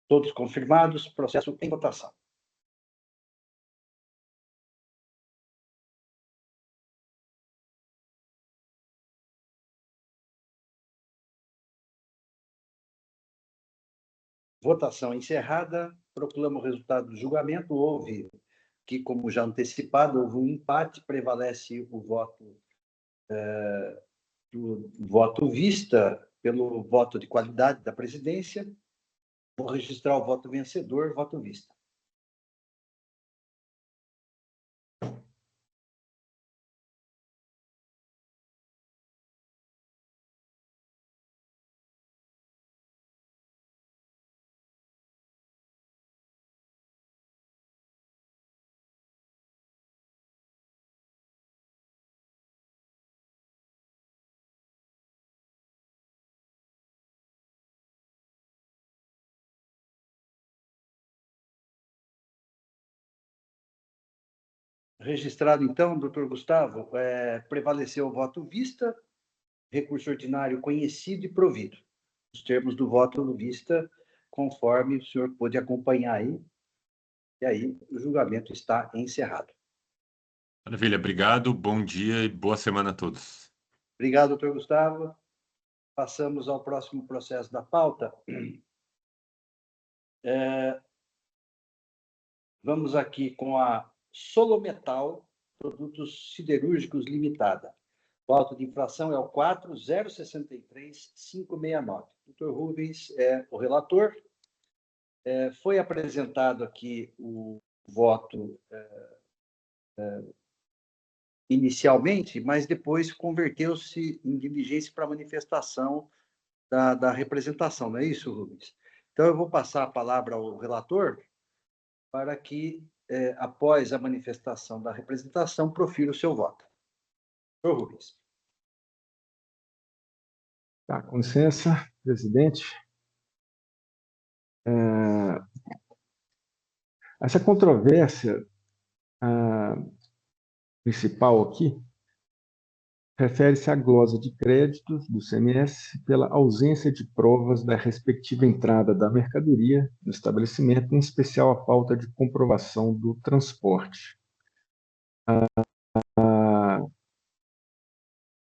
Todos confirmados, processo em votação. Votação encerrada. Proclamo o resultado do julgamento. Houve, que como já antecipado, houve um empate, prevalece o voto vista pelo voto de qualidade da presidência. Vou registrar o voto vencedor, voto vista. Registrado, então, doutor Gustavo, prevaleceu o voto vista, recurso ordinário conhecido e provido. Os termos do voto vista, conforme o senhor pôde acompanhar aí, e aí o julgamento está encerrado. Maravilha, obrigado, bom dia e boa semana a todos. Obrigado, doutor Gustavo. Passamos ao próximo processo da pauta. Vamos aqui com a Solometal Produtos Siderúrgicos Limitada. O auto de infração é o 4063569. Doutor Rubens é o relator. Foi apresentado aqui o voto inicialmente, mas depois converteu-se em diligência para manifestação da representação, não é isso, Rubens? Então, eu vou passar a palavra ao relator para que, após a manifestação da representação, profira o seu voto. Doutor Rubens. Tá, com licença, presidente. Essa controvérsia principal aqui refere-se à glosa de créditos do CMS pela ausência de provas da respectiva entrada da mercadoria no estabelecimento, em especial a falta de comprovação do transporte.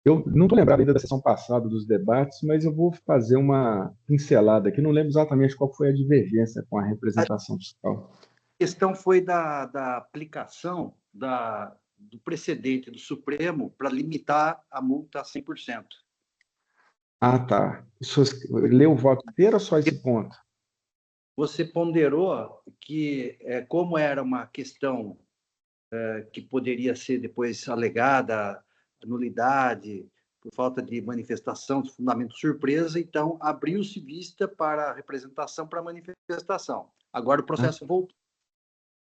Eu não estou lembrado ainda da sessão passada dos debates, mas eu vou fazer uma pincelada aqui. Não lembro exatamente qual foi a divergência com a representação fiscal. A questão foi da aplicação do precedente do Supremo para limitar a multa a 100%. Ah, tá. Leu o voto inteiro ou só esse ponto? Você ponderou que, como era uma questão que poderia ser depois alegada, nulidade, por falta de manifestação de fundamento surpresa, então abriu-se vista para a representação para a manifestação. Agora o processo voltou.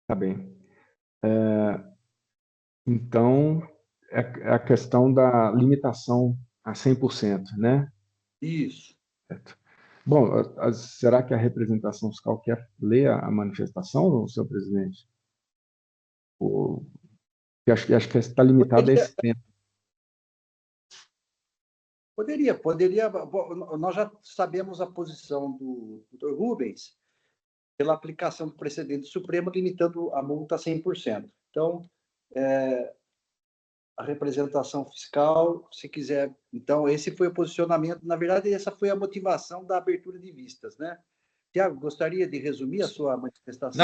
Tá bem. Então, é a questão da limitação a 100%, né? Isso. Certo. Bom, será que a representação fiscal quer ler a manifestação, senhor presidente? Acho que está limitado a esse tempo. Poderia. Nós já sabemos a posição do Dr. Rubens pela aplicação do precedente supremo, limitando a multa a 100%. Então, a representação fiscal, se quiser. Então, esse foi o posicionamento. Na verdade, essa foi a motivação da abertura de vistas, né? Tiago, gostaria de resumir a sua manifestação?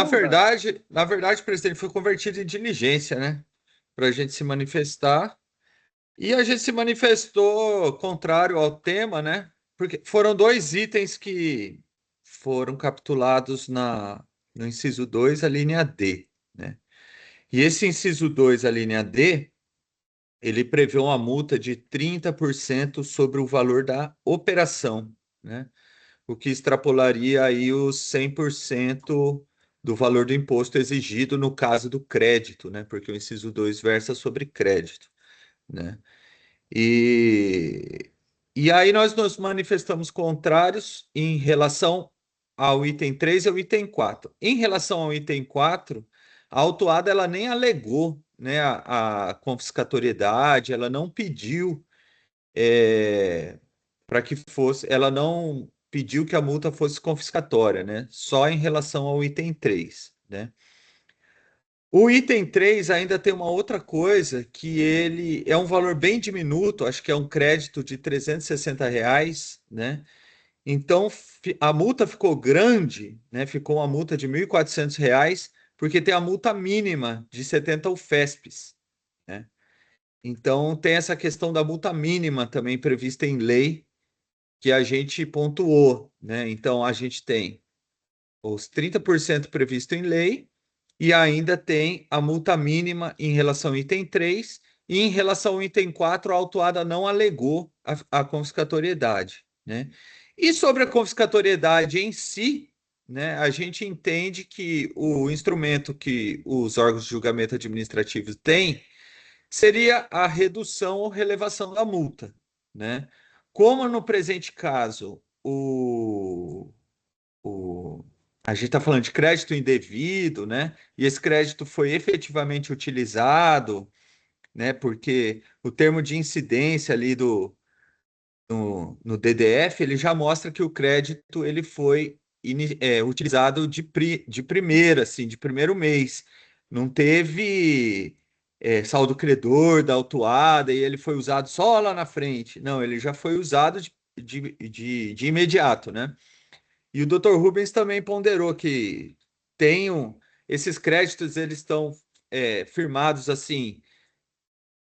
Na verdade, presidente, foi convertido em diligência, né? Para a gente se manifestar. E a gente se manifestou contrário ao tema, né? Porque foram 2 itens que foram capitulados no inciso 2, a linha D, né? E esse inciso 2, a linha D, ele prevê uma multa de 30% sobre o valor da operação, né? O que extrapolaria aí os 100% do valor do imposto exigido no caso do crédito, né? Porque o inciso 2 versa sobre crédito, né? E, e aí nós nos manifestamos contrários em relação ao item 3 e ao item 4. Em relação ao item 4, a autuada ela nem alegou, né, a confiscatoriedade, ela não pediu para que fosse, ela não pediu que a multa fosse confiscatória, né? Só em relação ao item 3, né? O item 3 ainda tem uma outra coisa, que ele é um valor bem diminuto, acho que é um crédito de R$ 360, né? Então, a multa ficou grande, né? Ficou uma multa de R$ 1.400, porque tem a multa mínima de 70 UFESPs, né? Então, tem essa questão da multa mínima também prevista em lei, que a gente pontuou, né? Então, a gente tem os 30% previsto em lei, e ainda tem a multa mínima em relação ao item 3, e em relação ao item 4, a autuada não alegou a confiscatoriedade, né? E sobre a confiscatoriedade em si, né, a gente entende que o instrumento que os órgãos de julgamento administrativo têm seria a redução ou relevação da multa, né? Como no presente caso, a gente está falando de crédito indevido, né? E esse crédito foi efetivamente utilizado, né? Porque o termo de incidência ali no DDF, ele já mostra que o crédito ele foi utilizado de primeira, assim, de primeiro mês. Não teve saldo credor da autuada e ele foi usado só lá na frente. Não, ele já foi usado de imediato, né? E o Dr. Rubens também ponderou que esses créditos eles estão firmados assim,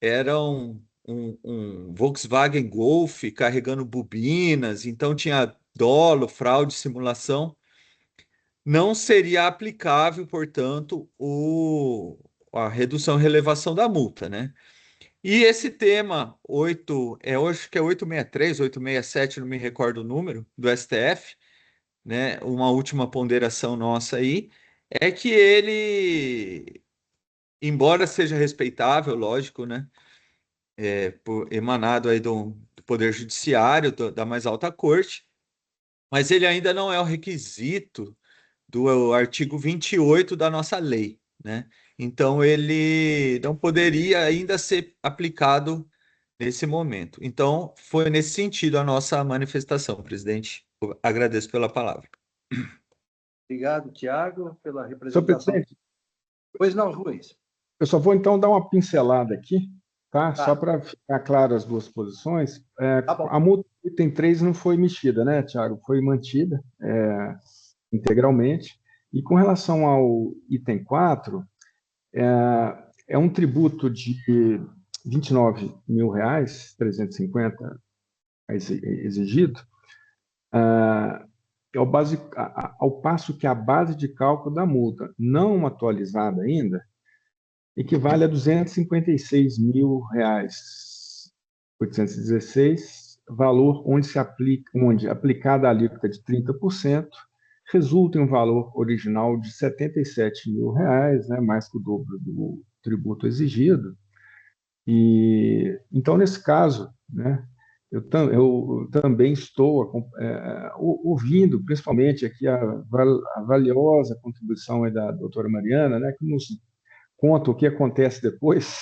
eram um Volkswagen Golf carregando bobinas, então tinha dolo, fraude, simulação. Não seria aplicável, portanto, a redução e relevação da multa, né? E esse tema 8, hoje que é 863, 867, não me recordo o número, do STF, né, uma última ponderação nossa aí, é que ele, embora seja respeitável, lógico, né, emanado aí do Poder Judiciário, da mais alta corte, mas ele ainda não é o requisito do artigo 28 da nossa lei, né? Então, ele não poderia ainda ser aplicado nesse momento. Então, foi nesse sentido a nossa manifestação, presidente. Eu agradeço pela palavra. Obrigado, Tiago, pela Senhor representação. presidente, Pois não, Ruiz. eu só vou então dar uma pincelada aqui, tá? Tá. Só para ficar claro as duas posições. Tá bom. A multa do item 3 não foi mexida, né, Tiago? Foi mantida integralmente. E com relação ao item 4, é um tributo de R$ 29.350 exigido, ao passo que a base de cálculo da multa, não atualizada ainda, equivale a R$ 256.816, valor onde aplicada a alíquota de 30%, resulta em um valor original de R$ 77.000, né, mais que o dobro do tributo exigido. E então, nesse caso, né, eu também estou ouvindo, principalmente aqui, a valiosa contribuição aí da doutora Mariana, né, que nos conta o que acontece depois,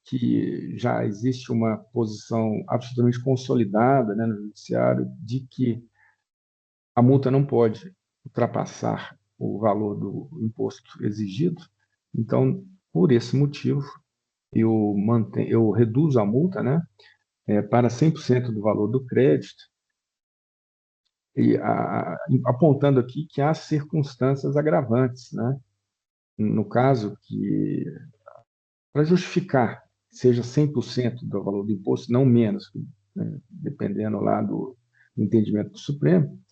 que já existe uma posição absolutamente consolidada, né, no judiciário de que a multa não pode ultrapassar o valor do imposto exigido. Então, por esse motivo, eu reduzo a multa, né, para 100% do valor do crédito, e apontando aqui que há circunstâncias agravantes, né? No caso, que para justificar seja 100% do valor do imposto, não menos, né, dependendo lá do entendimento do Supremo.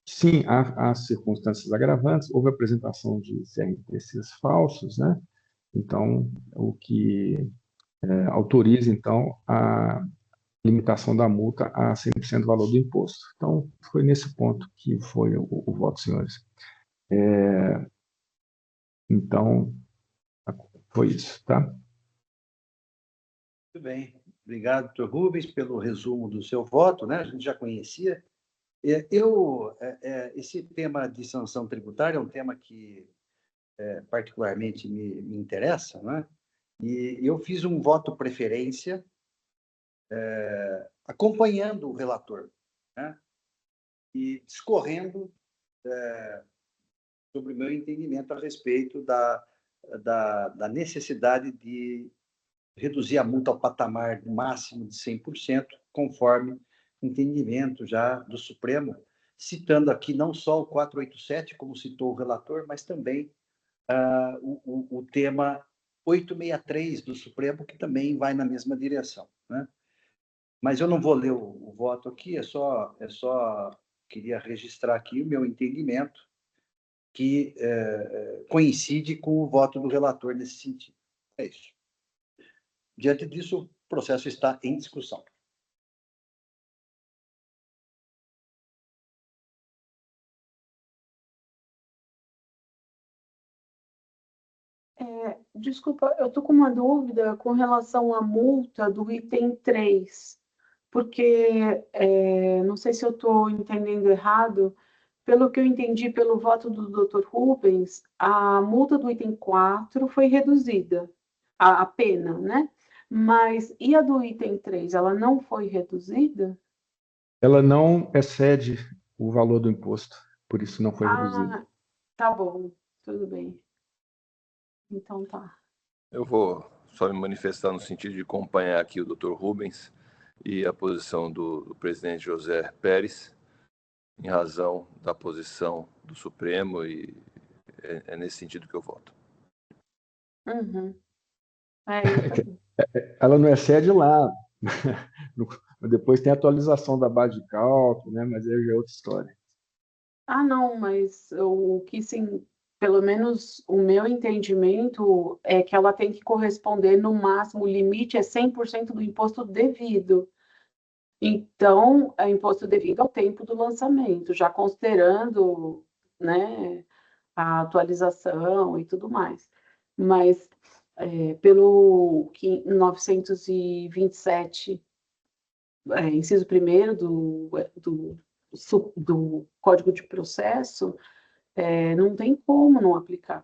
Sim, há circunstâncias agravantes, houve apresentação de CRPCs falsos, né? Então, o que autoriza, então, a limitação da multa a 100% do valor do imposto. Então, foi nesse ponto que foi o voto, senhores. Então, foi isso, tá? Muito bem. Obrigado, doutor Rubens, pelo resumo do seu voto, né? A gente já conhecia. Esse tema de sanção tributária é um tema que particularmente me interessa, né? E eu fiz um voto preferência acompanhando o relator, né? E discorrendo sobre o meu entendimento a respeito da necessidade de reduzir a multa ao patamar do máximo de 100%, conforme entendimento já do Supremo, citando aqui não só o 487, como citou o relator, mas também o tema 863 do Supremo, que também vai na mesma direção, né? Mas eu não vou ler o voto aqui, queria registrar aqui o meu entendimento, que coincide com o voto do relator nesse sentido. É isso. Diante disso, o processo está em discussão. Desculpa, eu estou com uma dúvida com relação à multa do item 3, porque não sei se eu estou entendendo errado, pelo que eu entendi pelo voto do Dr. Rubens, a multa do item 4 foi reduzida, a pena, né? Mas e a do item 3, ela não foi reduzida? Ela não excede o valor do imposto, por isso não foi reduzida. Ah, tá bom, tudo bem. Então tá. Eu vou só me manifestar no sentido de acompanhar aqui o Dr. Rubens e a posição do presidente José Pérez, em razão da posição do Supremo, e é nesse sentido que eu voto. Uhum. Eu também. Ela não excede lá. Depois tem a atualização da base de cálculo, né? Mas aí já é outra história. Ah, não, mas o que sim, pelo menos o meu entendimento é que ela tem que corresponder no máximo, o limite é 100% do imposto devido. Então, é imposto devido ao tempo do lançamento, já considerando, né, a atualização e tudo mais. Mas, pelo 927, inciso 1º do Código de Processo, não tem como não aplicar,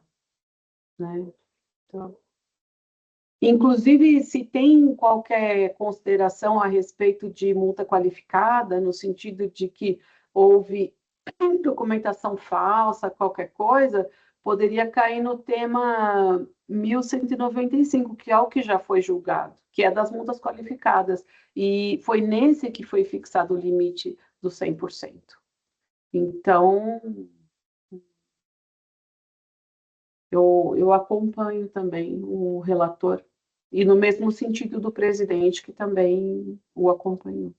né? Então, inclusive, se tem qualquer consideração a respeito de multa qualificada, no sentido de que houve documentação falsa, qualquer coisa, poderia cair no tema 1195, que é o que já foi julgado, que é das multas qualificadas. E foi nesse que foi fixado o limite do 100%. Então, eu acompanho também o relator, e no mesmo sentido do presidente, que também o acompanhou.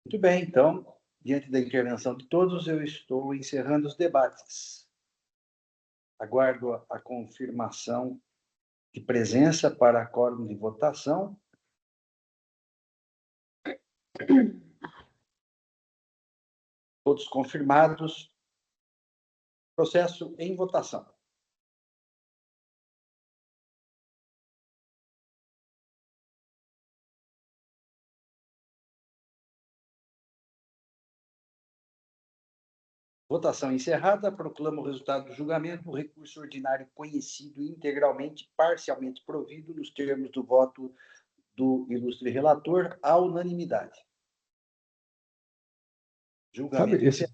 Muito bem, então, diante da intervenção de todos, eu estou encerrando os debates. Aguardo a confirmação de presença para quórum de votação. Todos confirmados. Processo em votação. Votação encerrada. Proclamo o resultado do julgamento. O recurso ordinário conhecido integralmente, parcialmente provido, nos termos do voto do ilustre relator, à unanimidade. Julgamento Sabe esse...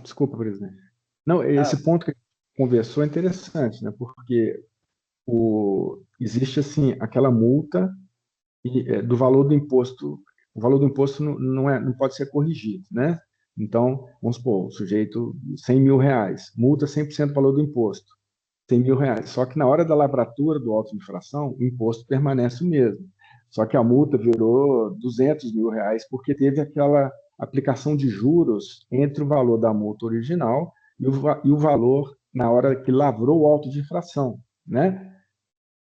Desculpa, presidente. Não, esse ponto que conversou é interessante, né? Porque existe assim aquela multa do valor do imposto. O valor do imposto não pode ser corrigido, né? Então, vamos supor, o sujeito, R$ 100.000, multa 100% do valor do imposto, R$ 100.000. Só que na hora da lavratura do auto de infração, o imposto permanece o mesmo. Só que a multa virou R$ 200.000 porque teve aquela aplicação de juros entre o valor da multa original e o valor na hora que lavrou o auto de infração, né?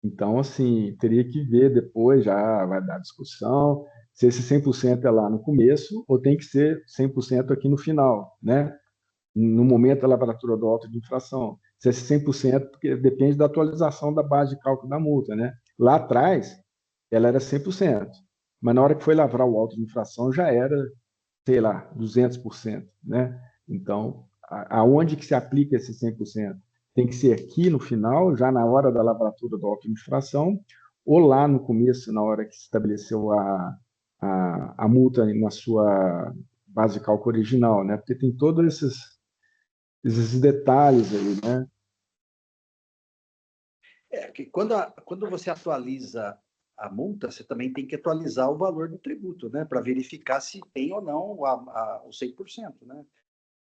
Então, assim, teria que ver depois, já vai dar discussão, se esse 100% é lá no começo ou tem que ser 100% aqui no final, né? No momento da lavratura do auto de infração. Se esse 100%, porque depende da atualização da base de cálculo da multa, né? Lá atrás, ela era 100%, mas na hora que foi lavrar o auto de infração já era, sei lá, 200%, né? Então, aonde que se aplica esse 100%? Tem que ser aqui no final, já na hora da lavratura do auto de infração, ou lá no começo, na hora que se estabeleceu a multa na sua base de cálculo original, né? Porque tem todos esses detalhes aí, né? Que quando você atualiza a multa, você também tem que atualizar o valor do tributo, né? Para verificar se tem ou não o 100%, né?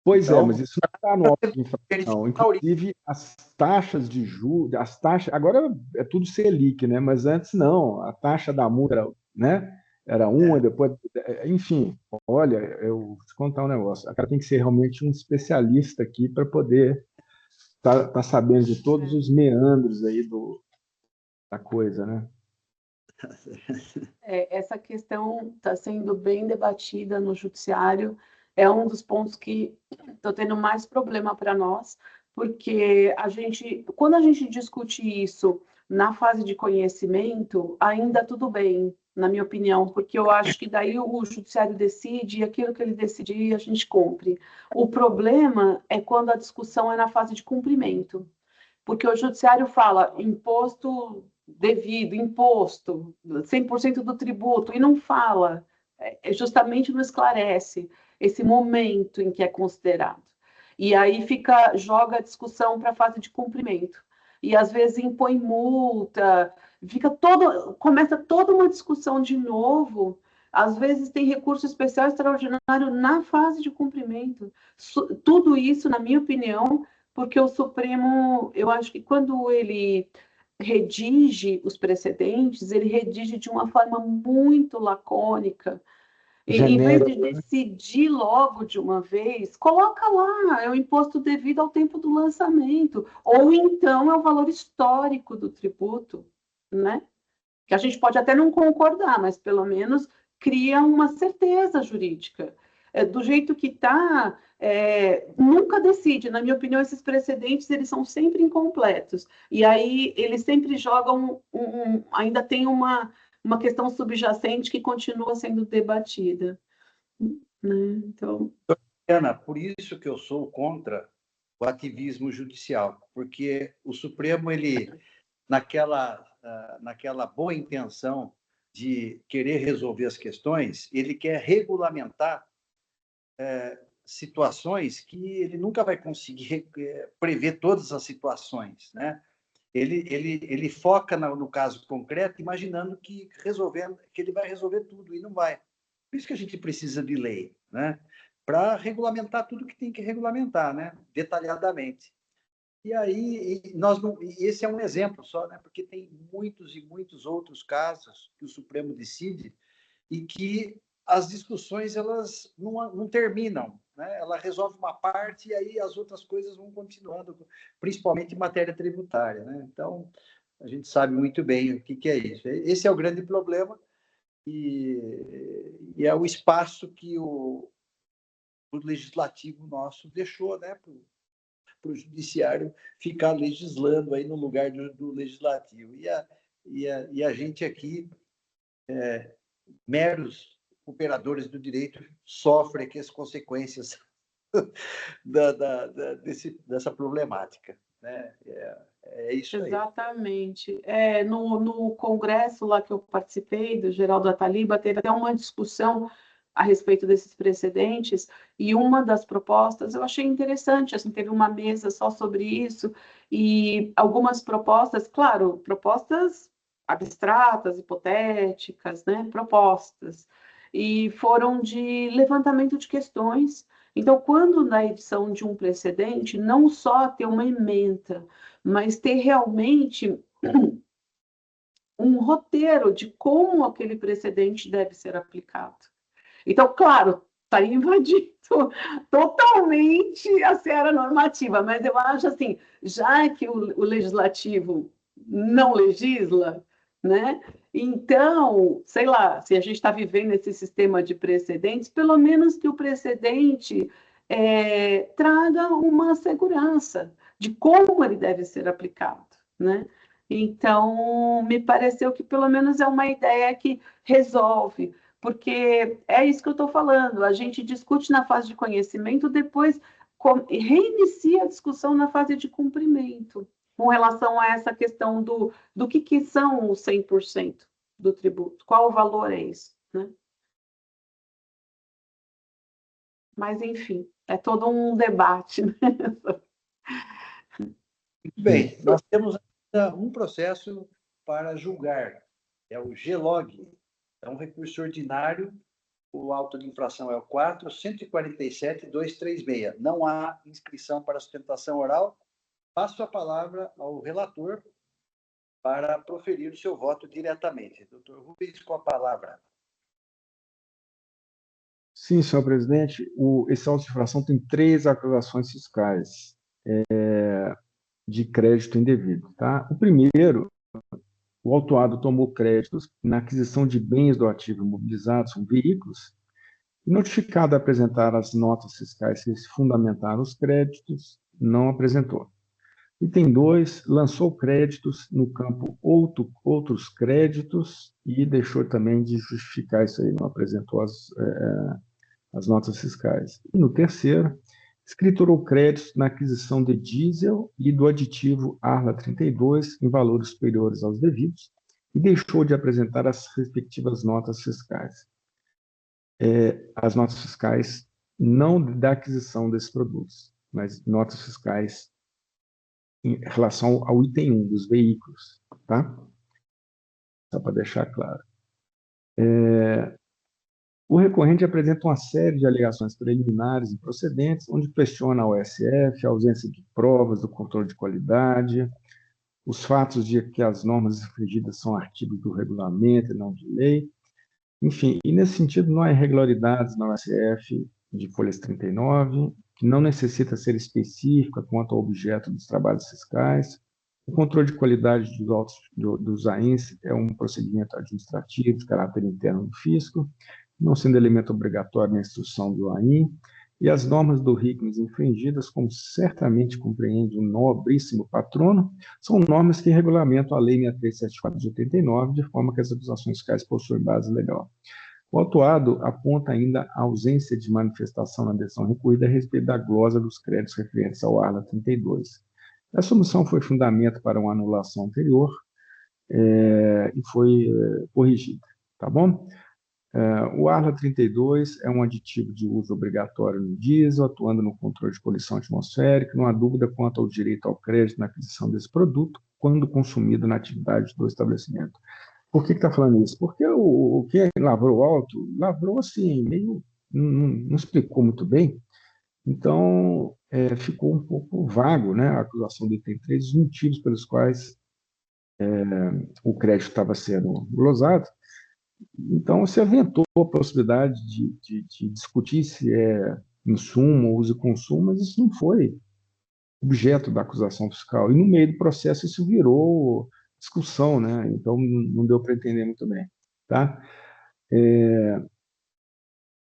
Pois então, mas isso não está no auto de infração. Inclusive, as taxas de juros, as taxas, agora é tudo Selic, né? Mas antes não, a taxa da multa, né? Era uma, depois, enfim, olha, eu vou te contar um negócio. O cara tem que ser realmente um especialista aqui para poder tá sabendo de todos os meandros aí da coisa, né? Essa questão está sendo bem debatida no judiciário, é um dos pontos que está tendo mais problema para nós, porque quando a gente discute isso na fase de conhecimento, ainda tudo bem, na minha opinião, porque eu acho que daí o judiciário decide e aquilo que ele decidir a gente cumpre. O problema é quando a discussão é na fase de cumprimento, porque o judiciário fala imposto devido, imposto, 100% do tributo, e não fala, justamente não esclarece esse momento em que é considerado. E aí joga a discussão para a fase de cumprimento. E às vezes impõe multa, começa toda uma discussão de novo. Às vezes tem recurso especial extraordinário na fase de cumprimento. Tudo isso, na minha opinião, porque o Supremo, eu acho que quando ele redige os precedentes, ele redige de uma forma muito lacônica. E, em vez de decidir logo de uma vez, coloca lá, é o imposto devido ao tempo do lançamento, ou então é o valor histórico do tributo, né? Que a gente pode até não concordar, mas pelo menos cria uma certeza jurídica. Do jeito que está, nunca decide. Na minha opinião, esses precedentes eles são sempre incompletos. E aí eles sempre jogam, ainda tem uma questão subjacente que continua sendo debatida. Né? Então... Ana, por isso que eu sou contra o ativismo judicial, porque o Supremo, ele, naquela boa intenção de querer resolver as questões, ele quer regulamentar situações que ele nunca vai conseguir prever todas as situações, né? Ele foca no caso concreto, imaginando que ele vai resolver tudo, e não vai. Por isso que a gente precisa de lei, né? Para regulamentar tudo que tem que regulamentar, né? Detalhadamente. E aí, esse é um exemplo só, né? Porque tem muitos e muitos outros casos que o Supremo decide e que as discussões elas não terminam, né? Ela resolve uma parte e aí as outras coisas vão continuando, principalmente em matéria tributária, né? Então, a gente sabe muito bem o que é isso. Esse é o grande problema e é o espaço que o legislativo nosso deixou, né? Para o judiciário ficar legislando aí no lugar do legislativo. E a gente aqui, meros operadores do direito, sofrem aqui as consequências dessa problemática. Né? É isso aí. Exatamente. No congresso lá que eu participei, do Geraldo Ataliba, teve até uma discussão a respeito desses precedentes, e uma das propostas eu achei interessante, assim, teve uma mesa só sobre isso, e algumas propostas, claro, propostas abstratas, hipotéticas, né, propostas, e foram de levantamento de questões. Então, quando na edição de um precedente, não só ter uma ementa, mas ter realmente um roteiro de como aquele precedente deve ser aplicado. Então, claro, está invadindo totalmente a seara normativa, mas eu acho assim, já que o legislativo não legisla, né? Então, sei lá, se a gente está vivendo esse sistema de precedentes, pelo menos que o precedente traga uma segurança de como ele deve ser aplicado, né? Então, me pareceu que pelo menos é uma ideia que resolve, porque é isso que eu estou falando, a gente discute na fase de conhecimento, depois reinicia a discussão na fase de cumprimento, com relação a essa questão do que são os 100% do tributo, qual o valor é isso, né? Mas, enfim, é todo um debate, né? Muito bem, nós temos ainda um processo para julgar, é o GLOG, é um recurso ordinário, o auto de infração é o 4.147.236. Não há inscrição para sustentação oral. Passo a palavra ao relator para proferir o seu voto diretamente. Doutor Rubens, com a palavra. Sim, senhor presidente. Esse auto de infração tem 3 acusações fiscais de crédito indevido. Tá? O primeiro, o autuado tomou créditos na aquisição de bens do ativo imobilizado, são veículos, e notificado a apresentar as notas fiscais que fundamentaram os créditos, não apresentou. Item 2, lançou créditos no campo outros créditos e deixou também de justificar isso aí, não apresentou as notas fiscais. E no terceiro, escriturou créditos na aquisição de diesel e do aditivo Arla 32 em valores superiores aos devidos e deixou de apresentar as respectivas notas fiscais. As notas fiscais não da aquisição desses produtos, mas notas fiscais em relação ao item 1 dos veículos, tá? Só para deixar claro. O recorrente apresenta uma série de alegações preliminares e procedentes, onde questiona a OSF, a ausência de provas do controle de qualidade, os fatos de que as normas infringidas são artigos do regulamento e não de lei. Enfim, e nesse sentido não há irregularidades na OSF de folhas 39, que não necessita ser específica quanto ao objeto dos trabalhos fiscais. O controle de qualidade dos autos dos AINS é um procedimento administrativo de caráter interno do fisco, não sendo elemento obrigatório na instrução do AIN, e as normas do RICMES infringidas, como certamente compreende o nobríssimo patrono, são normas que regulamentam a Lei 6374 de 89, de forma que as acusações fiscais possuem base legal. O autuado aponta ainda a ausência de manifestação na decisão recorrida a respeito da glosa dos créditos referentes ao Arla 32. A submissão foi fundamento para uma anulação anterior e foi corrigida, tá bom? O Arla 32 é um aditivo de uso obrigatório no diesel, atuando no controle de poluição atmosférica, não há dúvida quanto ao direito ao crédito na aquisição desse produto, quando consumido na atividade do estabelecimento. Por que está falando isso? Porque o que lavrou alto, lavrou assim, meio, não explicou muito bem, então ficou um pouco vago, né, a acusação do item 3, os motivos pelos quais o crédito estava sendo glosado. Então, se aventou a possibilidade de discutir se é insumo, uso e consumo, mas isso não foi objeto da acusação fiscal. E no meio do processo isso virou discussão, né? Então não deu para entender muito bem, tá?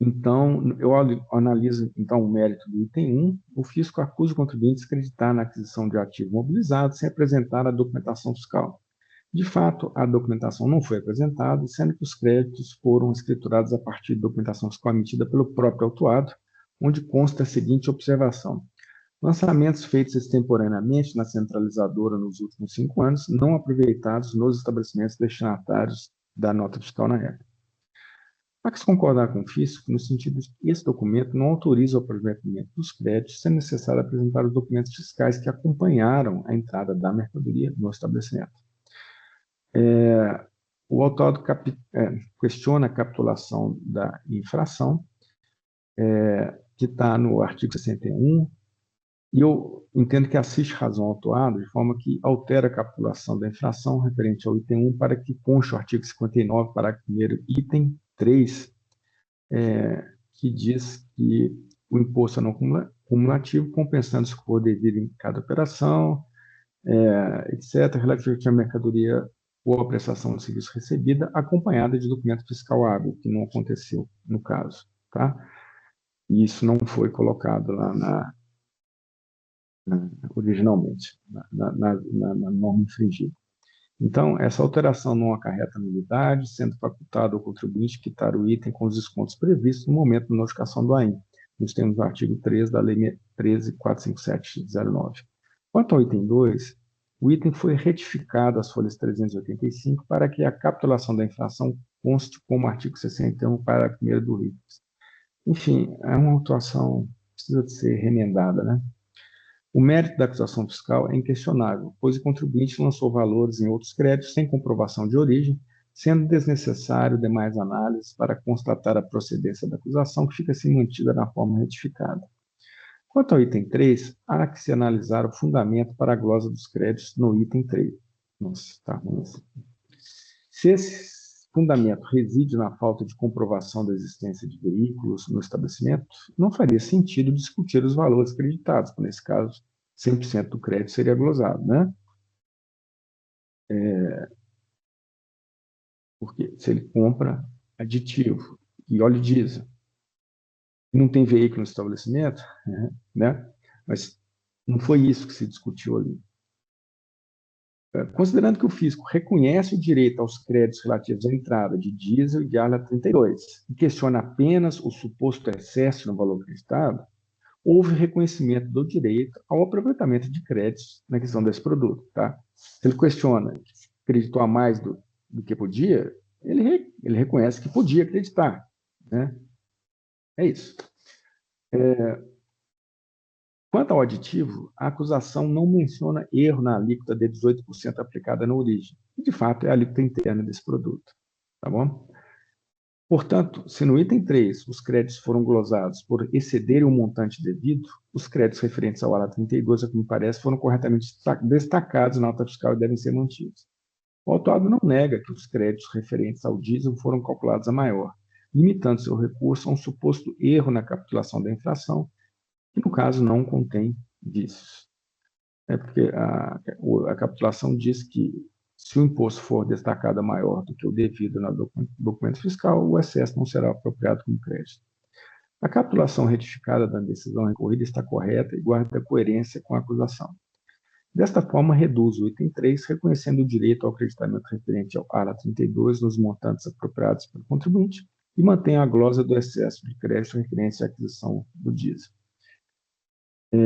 Então, eu analiso então o mérito do item 1. O fisco acusa o contribuinte de descreditar na aquisição de ativo mobilizado sem apresentar a documentação fiscal. De fato, a documentação não foi apresentada, sendo que os créditos foram escriturados a partir de documentação fiscal emitida pelo próprio autuado, onde consta a seguinte observação: lançamentos feitos extemporaneamente na centralizadora nos últimos 5 anos, não aproveitados nos estabelecimentos destinatários da nota fiscal na época. Há que se concordar com o fisco no sentido de que esse documento não autoriza o aproveitamento dos créditos, sendo necessário apresentar os documentos fiscais que acompanharam a entrada da mercadoria no estabelecimento. O autor questiona a capitulação da infração, que está no artigo 61, e eu entendo que assiste razão ao autuado, de forma que altera a capitulação da infração referente ao item 1 para que conste o artigo 59, parágrafo 1º, item 3, que diz que o imposto é não cumulativo, compensando se for devido em cada operação, etc., relativamente à mercadoria ou à prestação de serviço recebida, acompanhada de documento fiscal hábil, que não aconteceu no caso. Tá? E isso não foi colocado lá originalmente, na norma infringida. Então, essa alteração não acarreta nulidade, sendo facultado ao contribuinte quitar o item com os descontos previstos no momento da notificação do AIM, nos termos do artigo 3 da Lei 13.457/09. Quanto ao item 2, o item foi retificado às folhas 385 para que a capitulação da infração conste como artigo 61, parágrafo 1º do RIFES. Enfim, é uma autuação que precisa de ser remendada, né? O mérito da acusação fiscal é inquestionável, pois o contribuinte lançou valores em outros créditos sem comprovação de origem, sendo desnecessário demais análises para constatar a procedência da acusação, que fica assim mantida na forma retificada. Quanto ao item 3, há que se analisar o fundamento para a glosa dos créditos no item 3. Nossa, está ruim assim. Se esse fundamento reside na falta de comprovação da existência de veículos no estabelecimento, não faria sentido discutir os valores creditados, porque, nesse caso, 100% do crédito seria glosado, né? Porque se ele compra aditivo e óleo diesel, e não tem veículo no estabelecimento, né? Mas não foi isso que se discutiu ali. Considerando que o fisco reconhece o direito aos créditos relativos à entrada de diesel e de ARLA 32 e questiona apenas o suposto excesso no valor acreditado, houve reconhecimento do direito ao aproveitamento de créditos na questão desse produto. Tá? Se ele questiona, acreditou a mais do que podia, ele reconhece que podia acreditar. Né? É isso. Quanto ao aditivo, a acusação não menciona erro na alíquota de 18% aplicada na origem, que de fato é a alíquota interna desse produto. Tá bom? Portanto, se no item 3 os créditos foram glosados por excederem o montante devido, os créditos referentes ao ALA 32, a que me parece, foram corretamente destacados na nota fiscal e devem ser mantidos. O autuado não nega que os créditos referentes ao diesel foram calculados a maior, limitando seu recurso a um suposto erro na capitulação da infração, que no caso não contém vícios. Porque a capitulação diz que se o imposto for destacado maior do que o devido no documento fiscal, o excesso não será apropriado como crédito. A capitulação retificada da decisão recorrida está correta e guarda coerência com a acusação. Desta forma, reduz o item 3, reconhecendo o direito ao acreditamento referente ao ARA 32 nos montantes apropriados pelo contribuinte e mantém a glosa do excesso de crédito referente à aquisição do diesel.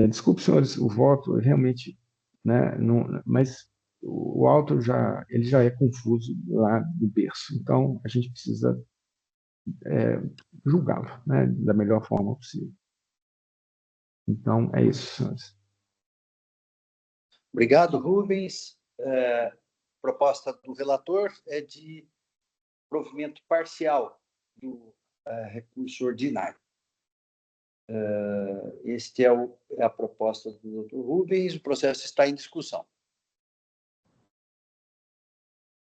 Desculpe, senhores, o voto realmente, né, não, mas o auto já é confuso lá do berço, então a gente precisa julgá-lo, né, da melhor forma possível. Então, é isso, senhores. Obrigado, Rubens. Proposta do relator é de provimento parcial do recurso ordinário. Este é a proposta do Dr. Rubens, o processo está em discussão.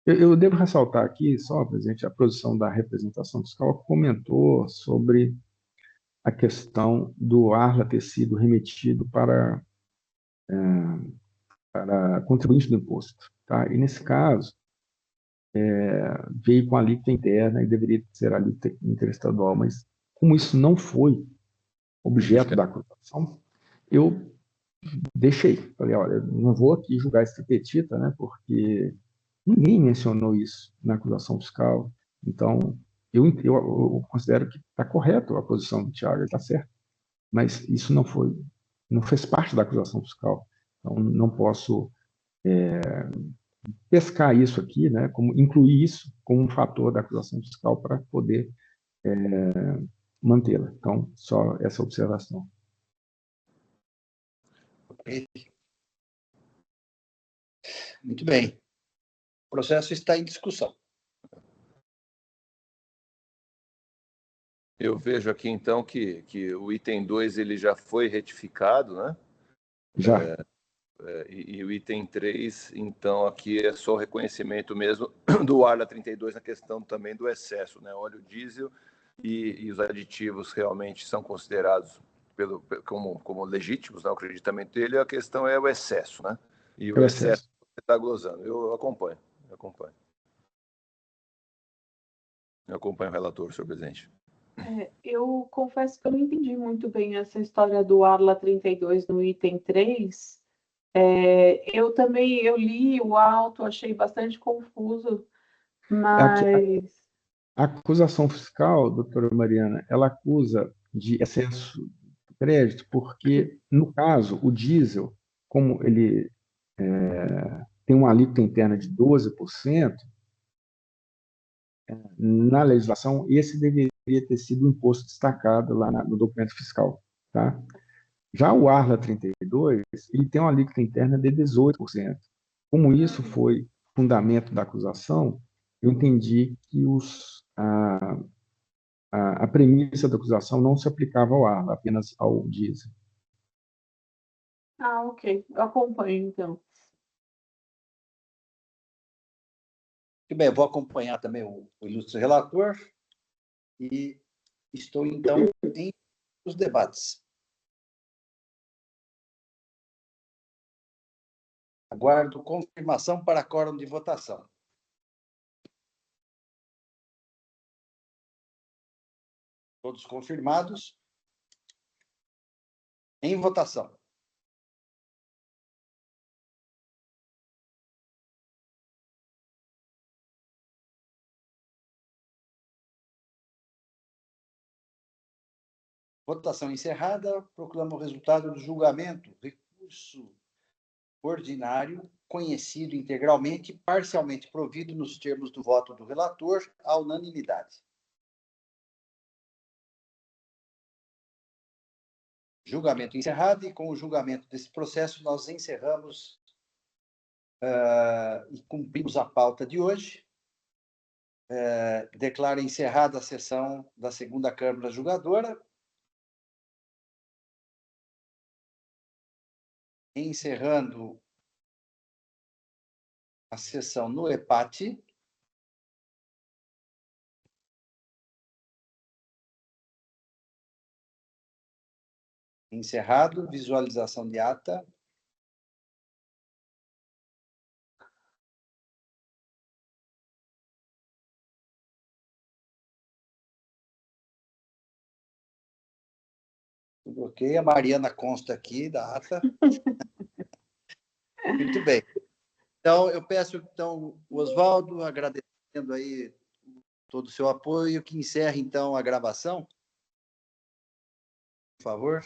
Eu devo ressaltar aqui, só, presidente, a posição da representação fiscal comentou sobre a questão do ARLA ter sido remetido para contribuinte do imposto. Tá? E, nesse caso, veio com a alíquota interna e deveria ser a alíquota interestadual, mas como isso não foi objeto da acusação, eu deixei. Falei, olha, eu não vou aqui julgar esse petita, né, porque ninguém mencionou isso na acusação fiscal. Então, eu considero que está correto a posição do Thiago, está certo. Mas isso não fez parte da acusação fiscal. Então, não posso pescar isso aqui, né, incluir isso como um fator da acusação fiscal para poder mantê-la. Então, só essa observação. Ok. Muito bem. O processo está em discussão. Eu vejo aqui, então, que o item 2 ele já foi retificado, né? Já. E o item 3, então, aqui é só o reconhecimento mesmo do Arla 32 na questão também do excesso, né? Óleo diesel e os aditivos realmente são considerados como legítimos, né? O acreditamento dele, a questão é o excesso, né? E o excesso que você está glosando. Eu acompanho. Eu acompanho o relator, senhor presidente. Eu confesso que eu não entendi muito bem essa história do Arla 32 no item 3. Eu li o auto, achei bastante confuso, mas... A acusação fiscal, doutora Mariana, ela acusa de excesso de crédito porque, no caso, o diesel, como ele tem uma alíquota interna de 12%, na legislação, esse deveria ter sido um imposto destacado lá no documento fiscal. Tá? Já o Arla 32, ele tem uma alíquota interna de 18%. Como isso foi fundamento da acusação, eu entendi que a premissa da acusação não se aplicava ao Arla, apenas ao diesel. Ok. Eu acompanho, então. Muito bem, eu vou acompanhar também o ilustre relator e estou, então, em os debates. Aguardo confirmação para quórum de votação. Todos confirmados. Em votação. Votação encerrada. Proclamo o resultado do julgamento. Recurso ordinário, conhecido integralmente e parcialmente provido nos termos do voto do relator, à unanimidade. Julgamento encerrado, e com o julgamento desse processo nós encerramos e cumprimos a pauta de hoje. Declaro encerrada a sessão da segunda Câmara Julgadora. Encerrando a sessão no EPAT. Encerrado, visualização de ata. Tudo ok. A Mariana consta aqui da ata. Muito bem. Então, eu peço, então, o Oswaldo, agradecendo aí todo o seu apoio, que encerre, então, a gravação. Por favor.